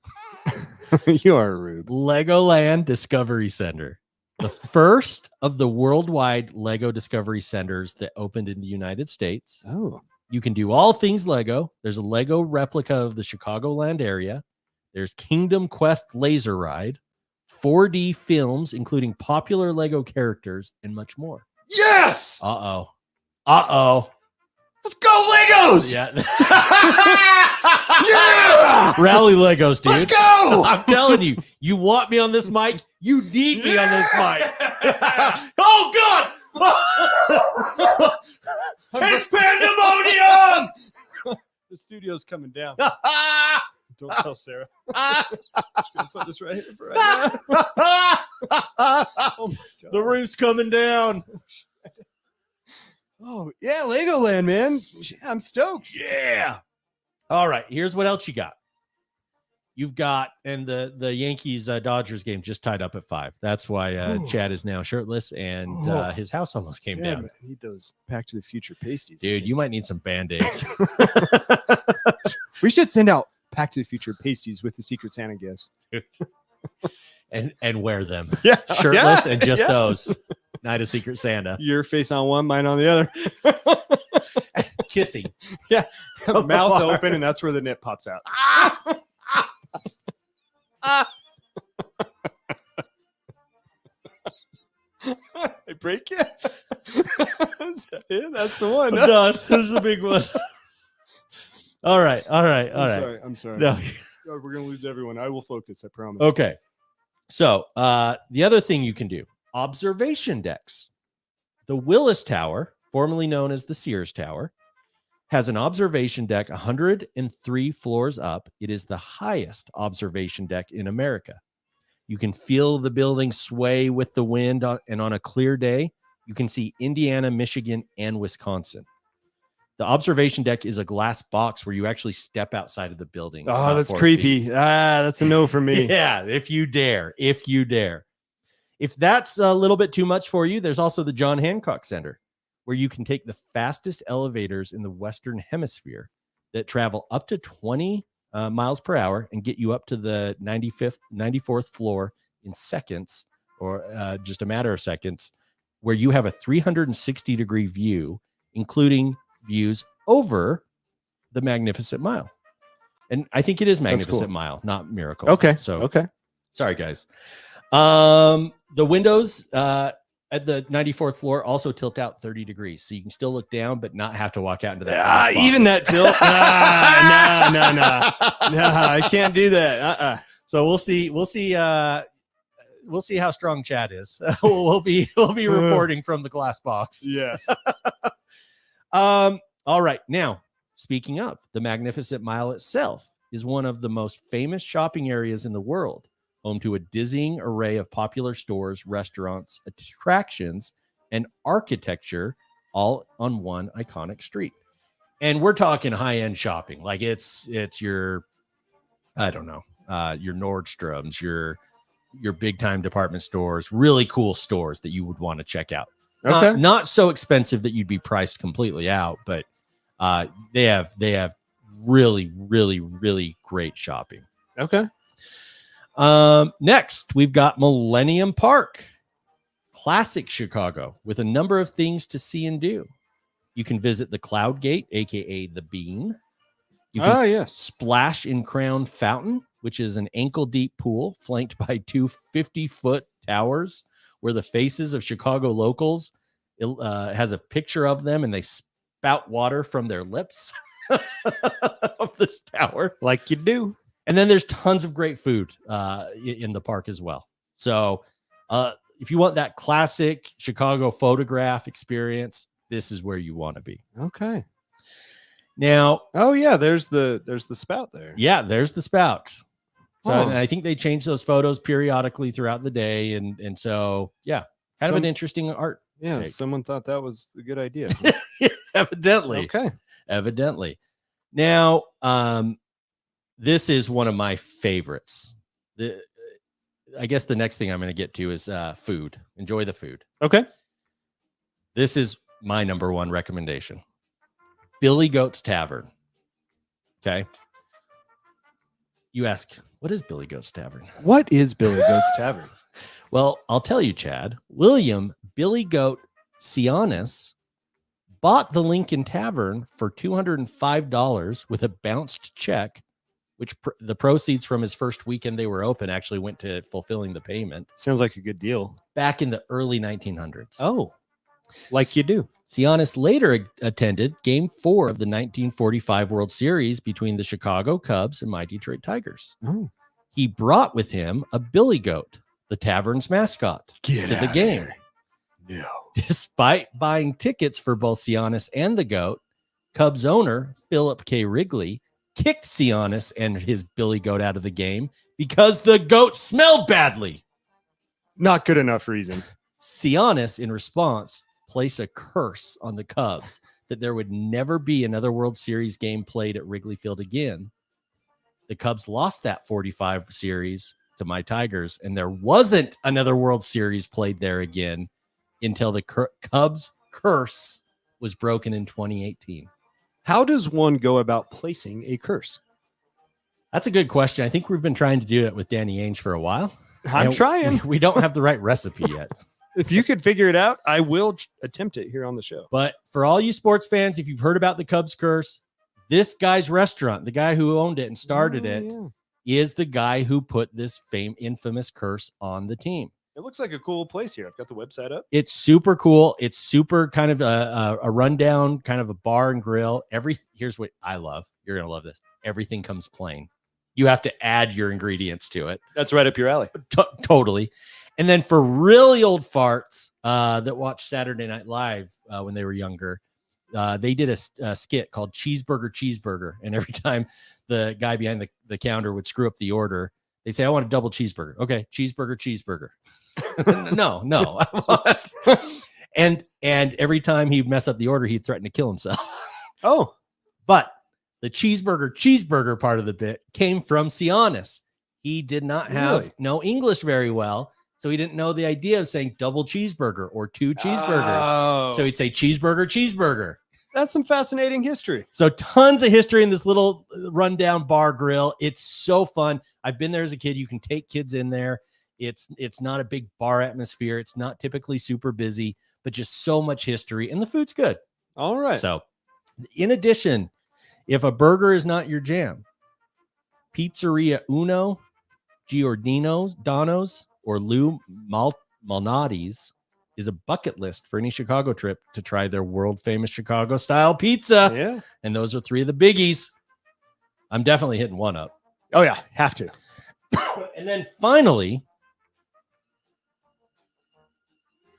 You are rude.
Legoland Discovery Center, the first of the worldwide Lego Discovery Centers that opened in the United States.
Oh.
You can do all things Lego. There's a Lego replica of the Chicagoland area. There's Kingdom Quest Laser Ride, 4D films, including popular Lego characters, and much more.
Yes.
Uh-oh. Uh-oh.
Let's go Legos.
Yeah.
Yeah.
Rally Legos, dude.
Let's go.
I'm telling you, you want me on this mic? You need me on this mic. Oh, God. It's pandemonium.
The studio's coming down. Don't tell Sarah. Just gonna put this right here for right now. Oh my God.
The roof's coming down.
Oh yeah, Legoland, man. I'm stoked.
Yeah. All right. Here's what else you got. You've got, and the Yankees Dodgers game just tied up at 5. That's why Chad is now shirtless, and his house almost came
Yeah,
down.
man, I need those Back to the Future pasties,
Dude, you might need some Band-Aids.
We should send out Back to the Future pasties with the Secret Santa gifts.
and wear them.
Yeah,
Shirtless and just
yeah.
those. Night of Secret Santa.
Your face on one, mine on the other.
Kissing.
Mouth open, and that's where the nip pops out. I break it. That's it. That's the one.
I'm done. This is the big one. All right.
I'm sorry.
No.
Oh, we're gonna lose everyone. I will focus. I promise.
Okay. So the other thing you can do, observation decks. The Willis Tower, formerly known as the Sears Tower, has an observation deck 103 floors up. It is the highest observation deck in America. You can feel the building sway with the wind, and on a clear day, you can see Indiana, Michigan, and Wisconsin. The observation deck is a glass box where you actually step outside of the building.
Oh,
about
that's
4
creepy.
feet.
That's a no for me.
Yeah, if you dare. If that's a little bit too much for you, there's also the John Hancock Center, where you can take the fastest elevators in the Western Hemisphere that travel up to 20 miles per hour and get you up to the 94th floor in seconds, or just a matter of seconds, where you have a 360-degree view, including views over the Magnificent Mile. And I think it is Magnificent
cool.
Mile, not Miracle.
Okay.
So
Okay.
sorry, guys. The windows at the 94th floor also tilt out 30 degrees. So you can still look down, but not have to walk out into that. glass box.
Even that tilt. No, I can't do that.
So we'll see how strong Chad is. we'll be reporting from the glass box.
Yes.
All right. Now, speaking of, the Magnificent Mile itself is one of the most famous shopping areas in the world, home to a dizzying array of popular stores, restaurants, attractions, and architecture, all on one iconic street. And we're talking high-end shopping. Like it's your, I don't know, your Nordstroms, your big time department stores, really cool stores that you would want to check out.
Okay.
Not so expensive that you'd be priced completely out, but they have really, really, really great shopping.
Okay.
Next, we've got Millennium Park, classic Chicago, with a number of things to see and do. You can visit the Cloud Gate, aka the Bean. You can
yes.
splash in Crown Fountain, which is an ankle-deep pool flanked by 2 50-foot towers where the faces of Chicago locals, it has a picture of them, and they spout water from their lips of this tower.
Like you do.
And then there's tons of great food in the park as well. So if you want that classic Chicago photograph experience, this is where you want to be.
Okay.
Now,
Oh yeah, there's the spout there.
yeah, there's the spout. So
Huh.
and I think they change those photos periodically throughout the day. And so, yeah, kind of an interesting art.
Yeah,
Jake.
someone thought that was a good idea.
Evidently.
Okay.
Evidently. Now, this is one of my favorites. I guess the next thing I'm going to get to is food. Enjoy the food.
Okay.
This is my number one recommendation. Billy Goat's Tavern. Okay. You ask, what is Billy Goat's Tavern?
What is Billy Goat's Tavern?
Well, I'll tell you, Chad. William Billy Goat Sionis bought the Lincoln Tavern for $205 with a bounced check, which the proceeds from his first weekend they were open actually went to fulfilling the payment
Sounds like a good deal.
back in the early 1900s.
Oh, like you do.
Cianis later attended Game 4 of the 1945 World Series between the Chicago Cubs and my Detroit Tigers.
Oh,
He brought with him a billy goat, the tavern's mascot,
get
to the game.
No.
Despite buying tickets for both Cianis and the goat, Cubs owner Philip K. Wrigley kicked Cianis and his billy goat out of the game because the goat smelled badly.
Not good enough reason.
Cianis, in response, placed a curse on the Cubs that there would never be another World Series game played at Wrigley Field again. The Cubs lost that 45 series to my Tigers, and there wasn't another World Series played there again until the Cubs curse was broken in 2018.
How does one go about placing a curse?
That's a good question. I think we've been trying to do it with Danny Ainge for a while.
I'm
And
trying.
We don't have the right recipe yet.
If you could figure it out, I will attempt it here on the show.
But for all you sports fans, if you've heard about the Cubs curse, this guy's restaurant, the guy who owned it and started it, is the guy who put this infamous curse on the team.
It looks like a cool place here. I've got the website up.
It's super cool. It's super kind of a rundown, kind of a bar and grill. Here's what I love. You're going to love this. Everything comes plain. You have to add your ingredients to it.
That's right up your alley.
Totally. And then for really old farts that watched Saturday Night Live when they were younger, they did a skit called Cheeseburger. And every time the guy behind the counter would screw up the order, they'd say, I want a double cheeseburger. Okay, cheeseburger. no. and every time he'd mess up the order, he'd threaten to kill himself.
Oh,
But the cheeseburger part of the bit came from Cianis. He did not have no English very well, so he didn't know the idea of saying double cheeseburger or two cheeseburgers.
Oh.
So he'd say cheeseburger.
That's some fascinating history.
So tons of history in this little rundown bar grill. It's so fun. I've been there as a kid. You can take kids in there. It's not a big bar atmosphere. It's not typically super busy, but just so much history, and the food's good.
All right.
So in addition, if a burger is not your jam, Pizzeria Uno, Giordano's, or Lou Malnati's is a bucket list for any Chicago trip to try their world famous Chicago style pizza.
Yeah.
And those are three of the biggies. I'm definitely hitting one up.
Oh, yeah. Have to.
And then finally,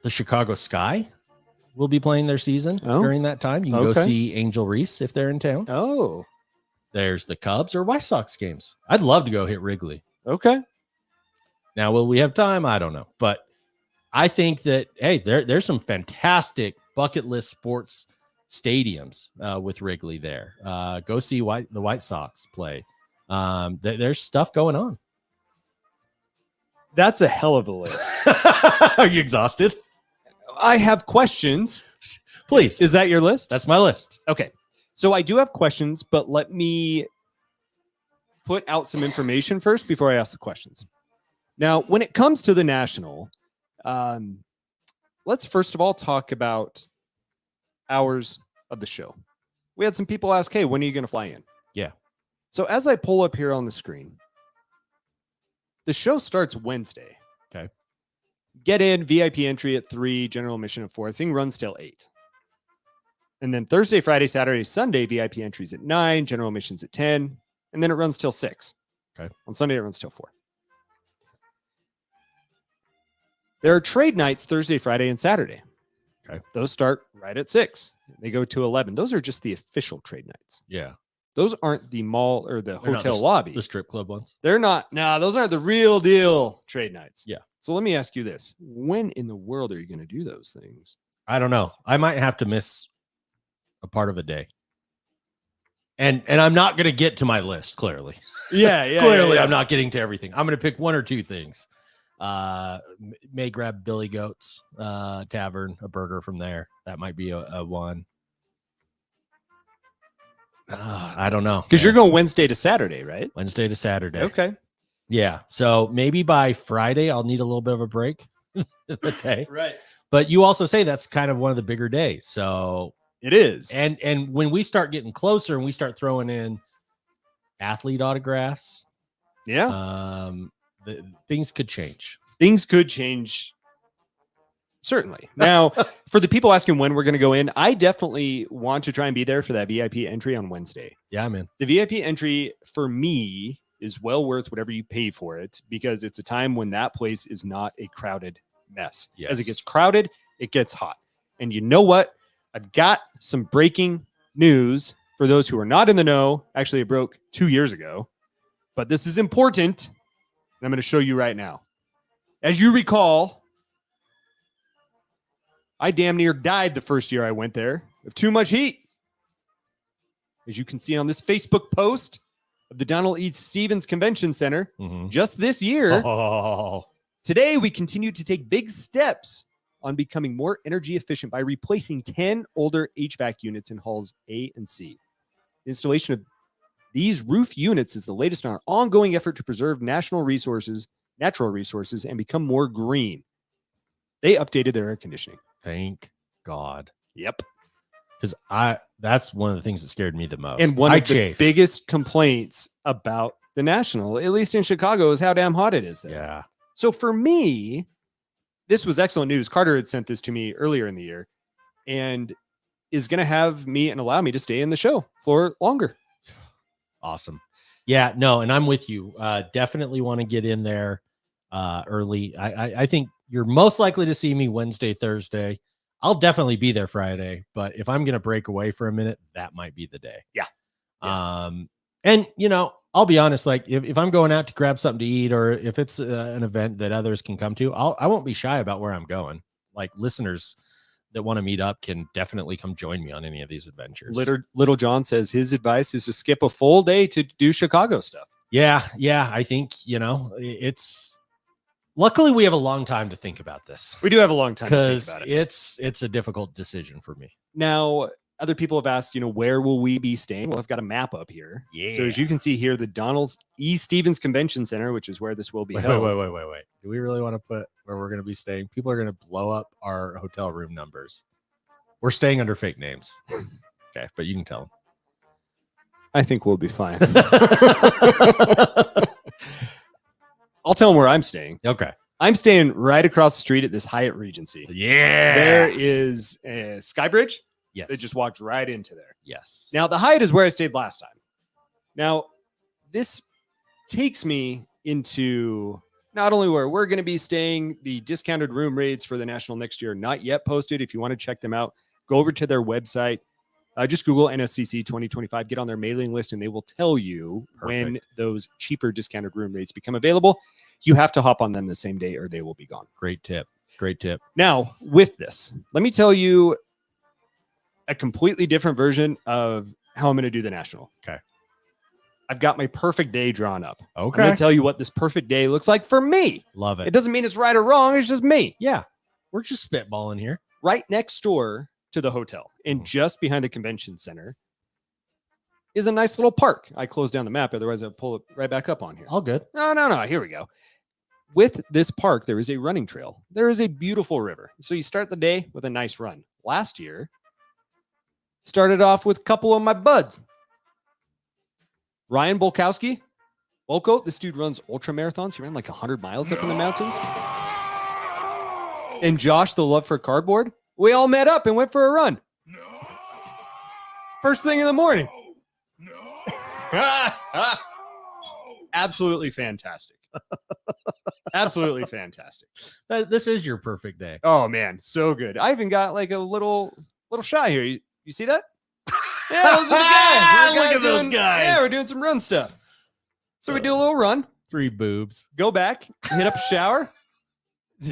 the Chicago Sky will be playing their season during that time. You can go see Angel Reese if they're in town.
Oh,
There's the Cubs or White Sox games. I'd love to go hit Wrigley.
okay.
Now, will we have time? I don't know. But I think that, hey, there's some fantastic bucket list sports stadiums with Wrigley there. Go see the White Sox play. There's stuff going on.
That's a hell of a list.
Are you exhausted?
I have questions.
Please.
Is that your list?
That's my list.
Okay. So I do have questions, but let me put out some information first before I ask the questions. Now, when it comes to the National, let's first of all talk about hours of the show. We had some people ask, hey, when are you going to fly in?
Yeah.
So as I pull up here on the screen, the show starts Wednesday.
Okay.
Get in, VIP entry at 3, general admission at 4. Thing runs till 8. And then Thursday, Friday, Saturday, Sunday, VIP entries at 9, general admissions at 10, and then it runs till 6.
Okay.
On Sunday, it runs till 4. There are trade nights Thursday, Friday, and Saturday.
Okay.
Those start right at 6. They go to 11. Those are just the official trade nights.
Yeah.
Those aren't the mall or the
They're not
hotel lobby.
The strip club ones.
They're not. No, those aren't the real deal trade nights.
Yeah.
So let me ask you this. When in the world are you going to do those things?
I don't know. I might have to miss a part of a day. And I'm not going to get to my list, clearly.
Yeah.
Clearly, I'm not getting to everything. I'm going to pick one or two things. May grab Billy Goat's Tavern, a burger from there. That might be a one. I don't know.
Because you're going Wednesday to Saturday, right?
Wednesday to Saturday.
Okay.
Yeah. So maybe by Friday, I'll need a little bit of a break. Okay.
Right.
But you also say that's kind of one of the bigger days. So
It is.
And when we start getting closer and we start throwing in athlete autographs,
Yeah.
things could change.
Things could change. Certainly. Now, for the people asking when we're going to go in, I definitely want to try and be there for that VIP entry on Wednesday.
Yeah, man.
The VIP entry for me is well worth whatever you pay for it because it's a time when that place is not a crowded mess.
Yes.
As it gets crowded, it gets hot. And you know what? I've got some breaking news for those who are not in the know. Actually, it broke 2 years ago, but this is important. And I'm going to show you right now. As you recall, I damn near died the first year I went there of too much heat. As you can see on this Facebook post of the Donald E. Stevens Convention Center, just this year, today we continue to take big steps on becoming more energy efficient by replacing 10 older HVAC units in halls A and C. The installation of these roof units is the latest in our ongoing effort to preserve natural resources, and become more green. They updated their air conditioning.
Thank God.
Yep.
Because that's one of the things that scared me the most.
And one
I
of the
chafe.
biggest complaints about the National, at least in Chicago, is how damn hot it is there.
Yeah.
So for me, this was excellent news. Carter had sent this to me earlier in the year and is going to have me and allow me to stay in the show floor longer.
Awesome. Yeah, no, and I'm with you. Definitely want to get in there early. I think you're most likely to see me Wednesday, Thursday. I'll definitely be there Friday, but if I'm going to break away for a minute, that might be the day.
Yeah.
And you know, I'll be honest, like if I'm going out to grab something to eat, or if it's an event that others can come to, I won't be shy about where I'm going. Like listeners that want to meet up can definitely come join me on any of these adventures.
Little John says his advice is to skip a full day to do Chicago stuff.
Yeah. I think, you know, it's luckily we have a long time to think about this.
We do have a long time to think
Because
about it.
it's a difficult decision for me.
Now, other people have asked, where will we be staying? Well, I've got a map up here.
Yeah.
So as you can see here, the Donald E. Stevens Convention Center, which is where this will be
Wait.
held.
Wait. Do we really want to put where we're going to be staying? People are going to blow up our hotel room numbers. We're staying under fake names. Okay, but you can tell them.
I think we'll be fine. I'll tell them where I'm staying.
Okay.
I'm staying right across the street at this Hyatt Regency.
Yeah.
There is a Skybridge.
Yes.
They just walked right into there.
Yes.
Now, the Hyatt is where I stayed last time. Now, this takes me into not only where we're going to be staying, the discounted room rates for the National next year, not yet posted. If you want to check them out, go over to their website. Just Google NSCC 2025, get on their mailing list, and they will tell you when those cheaper discounted room rates become available. You have to hop on them the same day or they will be gone.
Great tip.
Now, with this, let me tell you a completely different version of how I'm going to do the National.
Okay.
I've got my perfect day drawn up.
Okay.
I'm going to tell you what this perfect day looks like for me.
Love it.
It doesn't mean it's right or wrong. It's just me.
Yeah. We're just spitballing here.
Right next door to the hotel and just behind the convention center is a nice little park. I closed down the map. Otherwise, I'll pull it right back up on here.
All good.
No. Here we go. With this park, there is a running trail. There is a beautiful river. So you start the day with a nice run. Last year, started off with a couple of my buds. Ryan Bolkowski. Bolko, this dude runs ultra marathons. He ran like 100 miles up in the mountains. And Josh, the love for cardboard. We all met up and went for a run. First thing in the morning. Absolutely fantastic. Absolutely fantastic.
This is your perfect day.
Oh man, so good. I even got like a little shot here. You see that? Yeah, those are the guys.
Look at those guys.
Yeah, we're doing some run stuff. So we do a little run,
3 boobs.
go back, hit up a shower.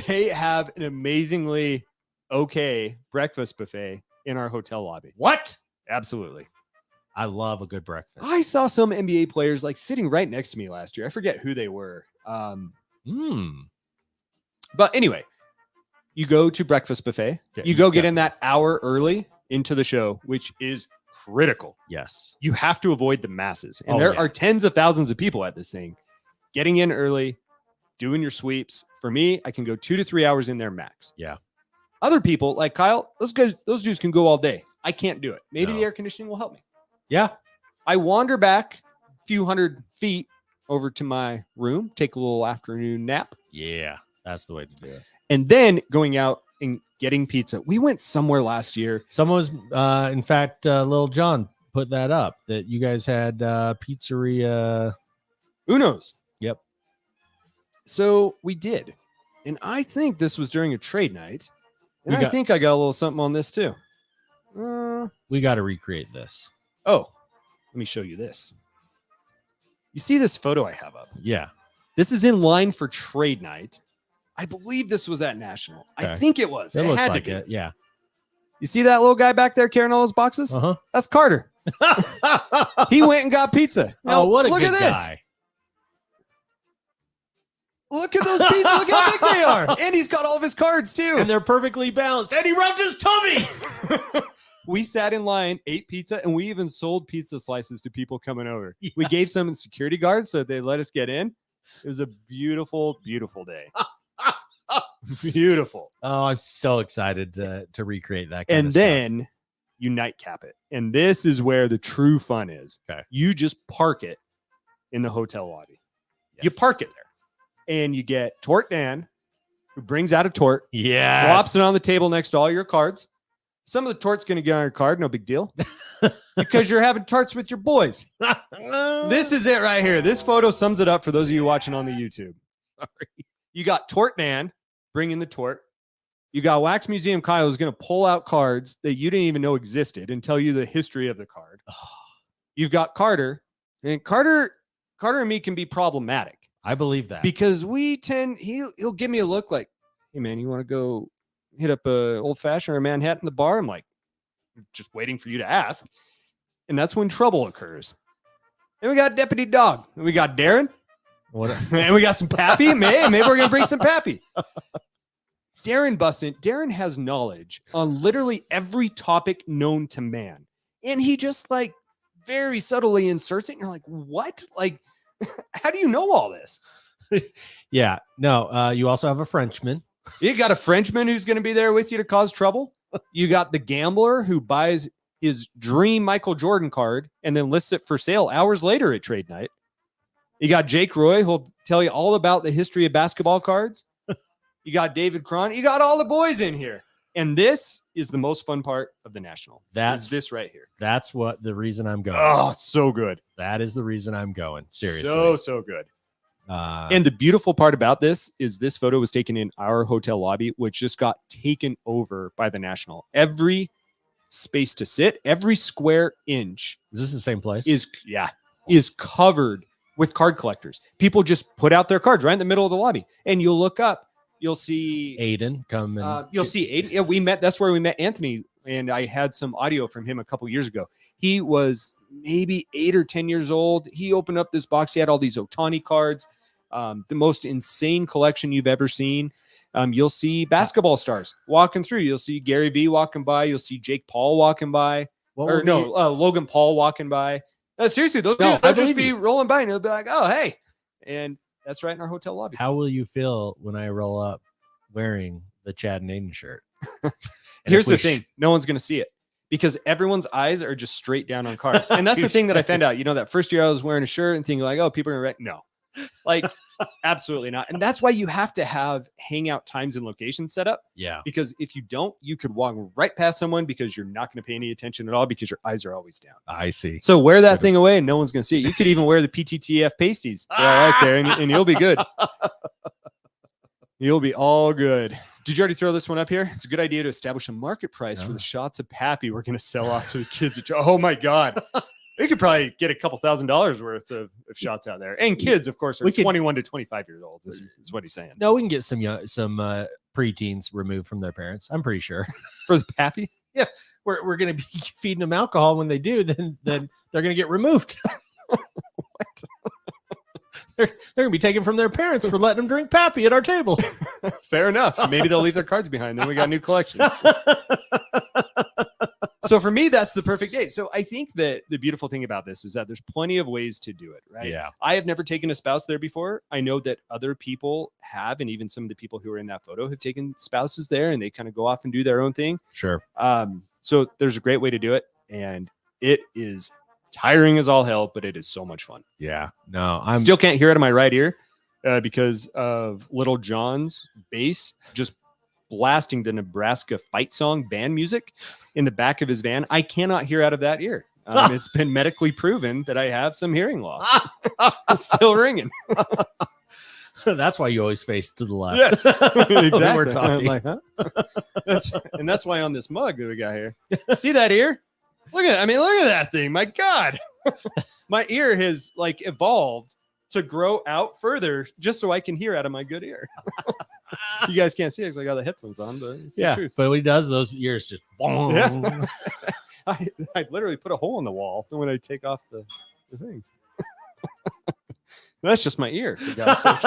They have an amazingly okay breakfast buffet in our hotel lobby.
What?
Absolutely.
I love a good breakfast.
I saw some NBA players like sitting right next to me last year. I forget who they were. But anyway, you go to breakfast buffet.
Yeah,
You go get in that hour early into the show, which is critical.
Yes.
You have to avoid the masses. And
Oh,
there
yeah.
are tens of thousands of people at this thing. Getting in early, doing your sweeps. For me, I can go 2 to 3 hours in there max.
Yeah.
Other people like Kyle, those dudes can go all day. I can't do it. Maybe
No.
the air conditioning will help me.
Yeah.
I wander back a few hundred feet over to my room, take a little afternoon nap,
Yeah. That's the way to do it.
and then going out and getting pizza. We went somewhere last year.
Someone was, in fact, Lil John put that up that you guys had pizzeria.
Uno's.
Yep.
So we did. And I think this was during a trade night. And
We
I think I got a little something on this too.
We got to recreate this.
Oh, let me show you this. You see this photo I have up?
Yeah.
This is in line for trade night. I believe this was at National. I
Okay.
think it was.
It
It
looks
had
like
to be.
it. Yeah.
You see that little guy back there carrying all those boxes?
Uh
That's Carter.
huh.
He went and got pizza. Now,
Oh, what a
look
good
at this.
guy.
Look at those pieces. Look how big they are. And he's got all of his cards too.
And they're perfectly balanced. And he rubbed his tummy.
We sat in line, ate pizza, and we even sold pizza slices to people coming over. We
Yes.
gave some security guards so they let us get in. It was a beautiful, beautiful day. Beautiful.
Oh, I'm so excited to recreate that. Kind
And
of stuff.
then you nightcap it. And this is where the true fun is.
Okay.
You just park it in the hotel lobby. You
Yes.
park it there. And you get Tort Dan, who brings out a tort,
Yeah.
flops it on the table next to all your cards. Some of the tort's going to get on your card, no big deal, because you're having tarts with your boys. This is it right here. This photo sums it up for those of you watching on the YouTube.
Sorry.
You got Tort Dan bringing the tort. You got Wax Museum Kyle who's going to pull out cards that you didn't even know existed and tell you the history of the card. You've got Carter, and Carter and me can be problematic
I believe that.
because he'll give me a look like, hey man, you want to go hit up a old fashioned or a Manhattan in the bar? I'm like, just waiting for you to ask. And that's when trouble occurs. And we got Deputy Dog, and we got Darren,
What
and we got some Pappy. Maybe we're gonna bring some Pappy. Darren Bussin. Darren has knowledge on literally every topic known to man, and he just like very subtly inserts it. And you're like, what? Like, how do you know all this?
Yeah. No, you also have a Frenchman.
You got a Frenchman who's going to be there with you to cause trouble. You got the gambler who buys his dream Michael Jordan card and then lists it for sale hours later at trade night. You got Jake Roy, who'll tell you all about the history of basketball cards. You got David Cron. You got all the boys in here. And this is the most fun part of the National.
That's
Is this right here.
That's what the reason I'm going.
Oh, so good.
That is the reason I'm going. Seriously.
So good.
And
And the beautiful part about this is this photo was taken in our hotel lobby, which just got taken over by the National. Every space to sit, every square inch
is this the same place?
is covered with card collectors. People just put out their cards right in the middle of the lobby, and you'll look up, you'll see
Aiden come and
you'll see Aiden. Yeah, that's where we met Anthony, and I had some audio from him a couple years ago. He was maybe 8 or 10 years old. He opened up this box. He had all these Otani cards, the most insane collection you've ever seen. You'll see basketball stars walking through. You'll see Gary V walking by. You'll see Jake Paul walking by. Logan Paul walking by. No, seriously, they'll
No, I
just
believe
be
you.
rolling by, and they'll be like, "Oh, hey," and that's right in our hotel lobby.
How will you feel when I roll up wearing the Chad and Aiden shirt? And
Here's
if we
the thing: no one's going to see it because everyone's eyes are just straight down on cards, and that's the thing that I found out. You know, that first year I was wearing a shirt and thinking like, "Oh, people are going to no." Like, absolutely not. And that's why you have to have hangout times and locations set up,
Yeah.
because if you don't, you could walk right past someone because you're not going to pay any attention at all because your eyes are always down.
I see.
So wear that thing away and no one's going to see it. You could even wear the PTTF pasties right there and you'll be good. You'll be all good. Did you already throw this one up here? It's a good idea to establish a market price for
No.
the shots of Pappy we're going to sell off to the kids. Oh my God. We could probably get a couple $1,000s worth of shots out there. And kids, of course, are
We could-
21 to 25 years old is what he's saying.
No, we can get some preteens removed from their parents. I'm pretty sure.
For the Pappy?
We're going to be feeding them alcohol. When they do, then they're going to get removed. They're going to be taken from their parents for letting them drink Pappy at our table.
Fair enough. Maybe they'll leave their cards behind. Then we got a new collection. So for me, that's the perfect day. So I think that the beautiful thing about this is that there's plenty of ways to do it, right?
Yeah.
I have never taken a spouse there before. I know that other people have, and even some of the people who are in that photo have taken spouses there, and they kind of go off and do their own thing.
Sure.
So there's a great way to do it. And it is tiring as all hell, but it is so much fun.
Yeah. No,
I
I'm
still can't hear out of my right ear because of Little John's bass just blasting the Nebraska fight song band music in the back of his van. I cannot hear out of that ear. It's been medically proven that I have some hearing loss. It's still ringing.
That's why you always face to the left.
Yes,
When
exactly.
we're talking.
I'm like, huh? That's why on this mug that we got here. See that ear? Look at that thing. My God. My ear has like evolved to grow out further just so I can hear out of my good ear. You guys can't see it because I got the headphones on, but it's the truth.
But when he does, those ears just boom.
Yeah. I literally put a hole in the wall when I take off the things. That's just my ear, for God's sake.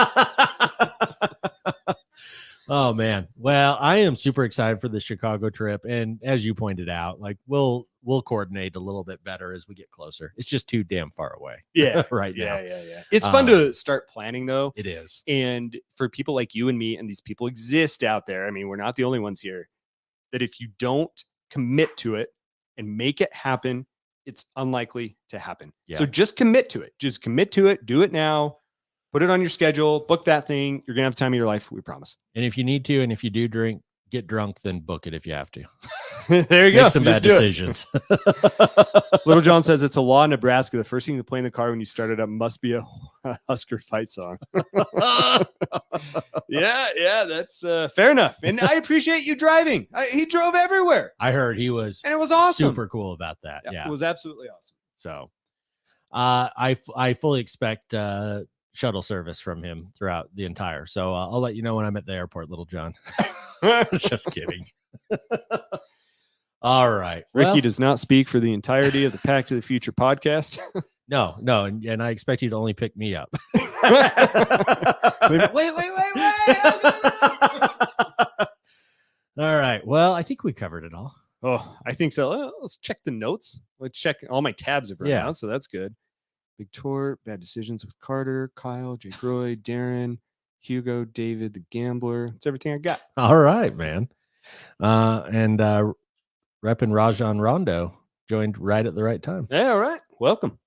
Oh man. Well, I am super excited for the Chicago trip. And as you pointed out, like we'll coordinate a little bit better as we get closer. It's just too damn far away.
Yeah.
Right now.
Yeah. It's fun to start planning though.
It is.
And for people like you and me, and these people exist out there. I mean, we're not the only ones here. That if you don't commit to it and make it happen, it's unlikely to happen.
Yeah.
So just commit to it. Just commit to it. Do it now. Put it on your schedule. Book that thing. You're gonna have the time of your life. We promise.
And if you need to, and if you do get drunk, then book it if you have to.
There you go.
Make some bad
Just do it.
decisions.
Little John says it's a law in Nebraska. The first thing to play in the car when you start it up must be a Husker fight song. Yeah, that's fair enough. And I appreciate you driving. He drove everywhere,
I heard he was
and it was awesome.
super cool about that. Yeah.
It was absolutely awesome.
So I fully expect shuttle service from him throughout the entire. So I'll let you know when I'm at the airport, Little John. Just kidding. All right.
Ricky
Well,
does not speak for the entirety of the Pack to the Future podcast.
no, and I expect you to only pick me up.
wait.
All right. Well, I think we covered it all.
Oh, I think so. Let's check the notes. Let's check all my tabs have run
Yeah.
out, so that's good. Big Tour, bad decisions with Carter, Kyle, Jake Roy, Darren, Hugo, David, the Gambler. That's everything I got.
All right, man. And repping Rajon Rondo joined right at the right time.
Yeah, all right. Welcome.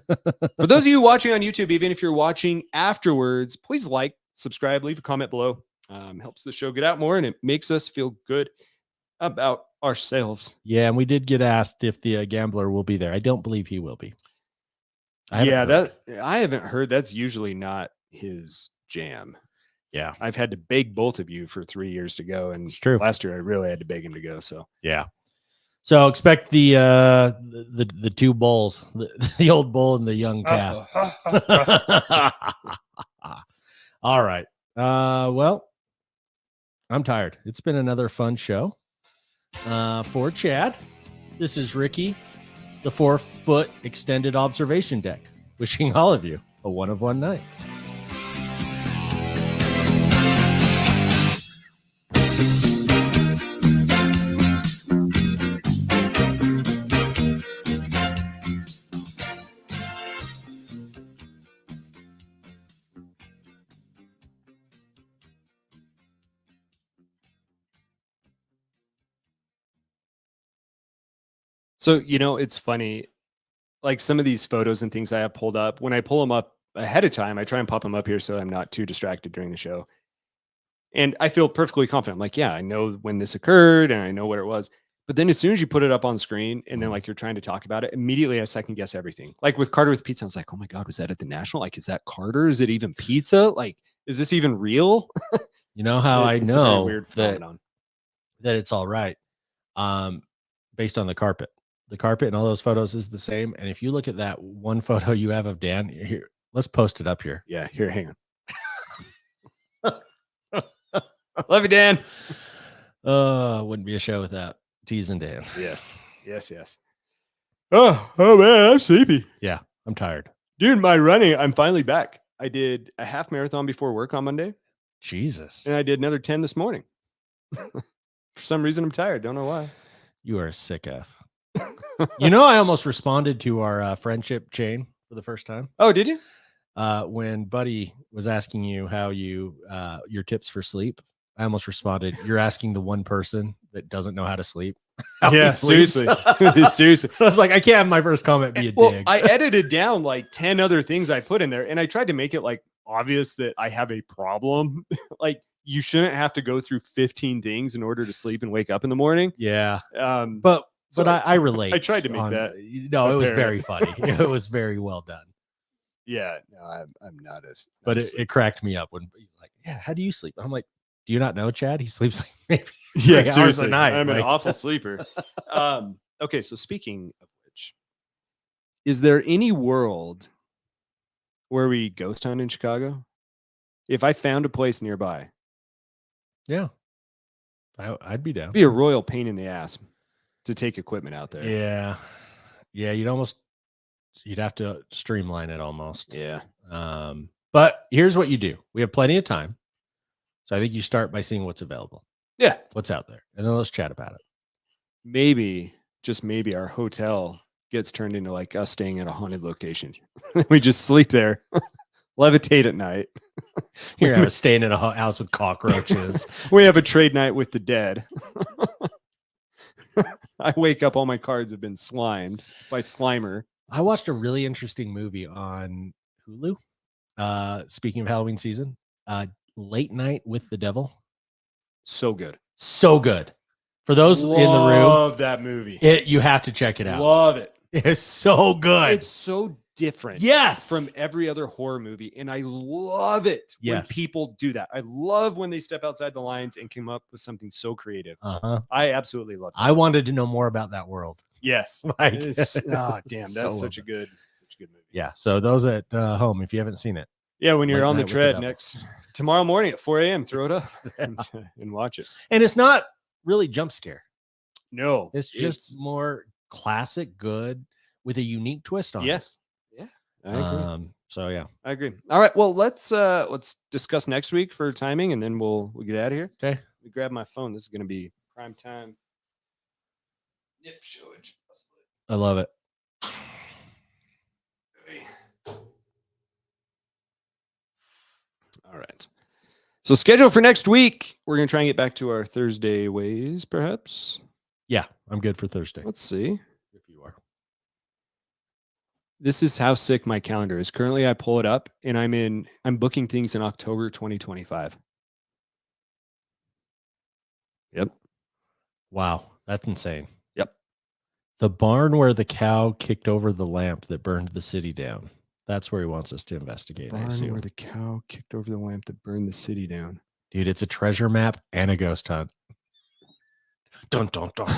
For those of you watching on YouTube, even if you're watching afterwards, please like, subscribe, leave a comment below. Helps the show get out more, and it makes us feel good about ourselves.
Yeah, and we did get asked if the Gambler will be there. I don't believe he will be. I haven't heard. That's usually not his jam. Yeah,
I've had to beg both of you for 3 years to go, and
it's true.
last year I really had to beg him to go. So
Yeah. So expect the two bulls, the old bull and the young calf. All right. Well, I'm tired. It's been another fun show. For Chad, this is Ricky, the 4-foot extended observation deck, wishing all of you a one of one night.
So, it's funny, like some of these photos and things I have pulled up, when I pull them up ahead of time, I try and pop them up here so I'm not too distracted during the show. And I feel perfectly confident. I'm like, yeah, I know when this occurred and I know what it was. But then as soon as you put it up on screen and then like you're trying to talk about it, immediately I second guess everything. Like with Carter with pizza, I was like, oh my God, was that at the National? Like, is that Carter? Is it even pizza? Like, is this even real?
You know how I
It's a very
know
weird
that
phenomenon.
it's all right? Based on the carpet. The carpet and all those photos is the same. And if you look at that one photo you have of Dan here, let's post it up here.
Yeah, here, hang on. Love you, Dan.
Wouldn't be a show without teasing Dan.
Yes. Oh man, I'm sleepy.
Yeah, I'm tired.
Dude, my running, I'm finally back. I did a half marathon before work on Monday,
Jesus.
and I did another 10 this morning. For some reason, I'm tired. Don't know why.
You are a sick F. I almost responded to our friendship chain for the first time.
Oh, did you?
When Buddy was asking you how your tips for sleep, I almost responded, you're asking the one person that doesn't know how to sleep. how he
Yeah,
sleeps.
seriously. Seriously.
I was like, I can't have my first comment be a
Well,
dig.
I edited down like 10 other things I put in there, and I tried to make it like obvious that I have a problem. Like, you shouldn't have to go through 15 things in order to sleep and wake up in the morning.
Yeah,
But
but I relate.
I tried to make that
No, it was
apparent.
very funny. It was very well done.
yeah, no, I'm not as.
But
not as
it cracked me up when he's like, "Yeah, how do you sleep?" I'm like, "Do you not know, Chad? He sleeps like maybe
yeah,
3 hours a
seriously,
night."
I'm an
like-
awful sleeper. Okay, so speaking of which, is there any world where we ghost hunt in Chicago? If I found a place nearby,
Yeah, I'd be down.
it'd be a royal pain in the ass to take equipment out there.
Yeah, yeah. You'd have to streamline it almost.
Yeah.
But here's what you do. We have plenty of time, so I think you start by seeing what's available,
Yeah.
what's out there, and then let's chat about it.
Maybe, just maybe, our hotel gets turned into like us staying at a haunted location. We just sleep there, levitate at night.
You're staying in a house with cockroaches.
We have a trade night with the dead. I wake up, all my cards have been slimed by Slimer.
I watched a really interesting movie on Hulu. Speaking of Halloween season, Late Night with the Devil.
So good.
So good. For those in the room,
Love that movie.
you have to check it out.
Love it.
It's so good.
It's so different.
Yes.
From every other horror movie. And I love it when
Yes.
people do that. I love when they step outside the lines and come up with something so creative.
Uh-huh.
I absolutely love it.
I wanted to know more about that world.
Yes.
Like,
Oh, damn.
so
That's
love
such a
it.
good movie.
Yeah. So those at home, if you haven't seen it,
Yeah, when you're
Late
on the
Night with the
tread
Devil.
next tomorrow morning at 4 a.m., throw it up and watch it.
and it's not really jump scare.
No,
It's just more classic, good with a unique twist on
yes. Yeah, I
it.
agree.
So yeah.
I agree. All right, well, let's discuss next week for timing, and then we'll get out of here.
Okay.
Let me grab my phone. This is going to be prime time. Nip showage.
I love it.
All right. So schedule for next week. We're going to try and get back to our Thursday ways, perhaps.
Yeah, I'm good for Thursday.
Let's see.
If you are.
This is how sick my calendar is. Currently, I pull it up and I'm booking things in October 2025. Yep.
Wow, that's insane.
Yep.
The barn where the cow kicked over the lamp that burned the city down. That's where he wants us to investigate. I
Barn
assume.
where the cow kicked over the lamp that burned the city down.
Dude, it's a treasure map and a ghost hunt. Dun dun dun.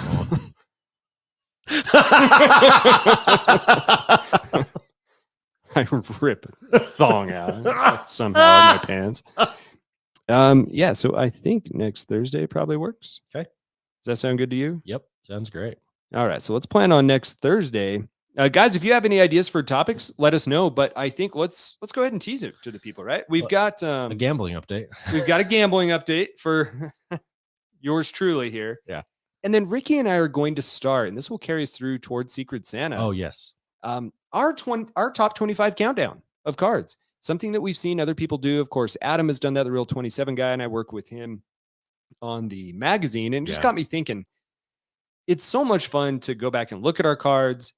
I rip a thong out somehow in my pants. Yeah, so I think next Thursday probably works.
Okay.
Does that sound good to you?
Yep, sounds great.
All right, so let's plan on next Thursday. Guys, if you have any ideas for topics, let us know. But I think let's go ahead and tease it to the people, right? We've got
A gambling update.
we've got a gambling update for yours truly here.
Yeah.
And then Ricky and I are going to start, and this will carry us through towards Secret Santa.
Oh yes.
Our top 25 countdown of cards, something that we've seen other people do. Of course, Adam has done that, the Real 27 guy, and I work with him on the magazine, and it just
Yeah.
got me thinking. It's so much fun to go back and look at our cards.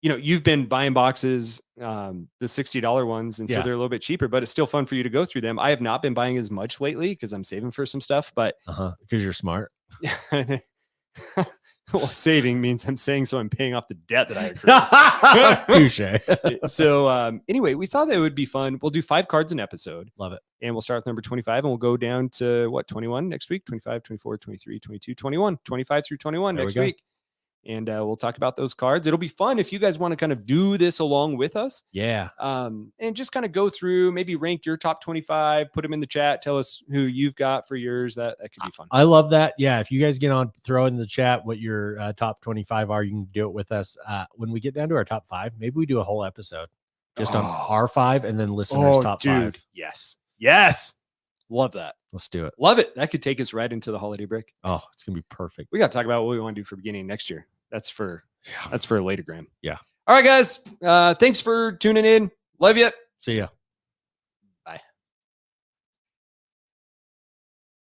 You know, you've been buying boxes, the $60 ones, and so
Yeah.
they're a little bit cheaper, but it's still fun for you to go through them. I have not been buying as much lately because I'm saving for some stuff, but
Because you're smart.
well, saving means I'm saying so I'm paying off the debt that I accrued.
Touche.
So anyway, we thought that it would be fun. We'll do 5 cards an episode.
Love it.
And we'll start with number 25 and we'll go down to 21 next week, 25, 24, 23, 22, 21, 25 through 21
There we
next
go.
week. And we'll talk about those cards. It'll be fun if you guys want to kind of do this along with us.
Yeah.
And just kind of go through, maybe rank your top 25, put them in the chat, tell us who you've got for yours. That could be fun.
I love that. Yeah. If you guys get on, throw in the chat what your top 25 are. You can do it with us. When we get down to our top 5, maybe we do a whole episode just on
Oh.
our 5 and then listeners' top 5.
Yes. Yes. Love that.
Let's do it.
Love it. That could take us right into the holiday break.
Oh, it's gonna be perfect.
We got to talk about what we want to do for beginning next year. That's for a later gram.
Yeah.
All right, guys. Thanks for tuning in. Love you.
See ya.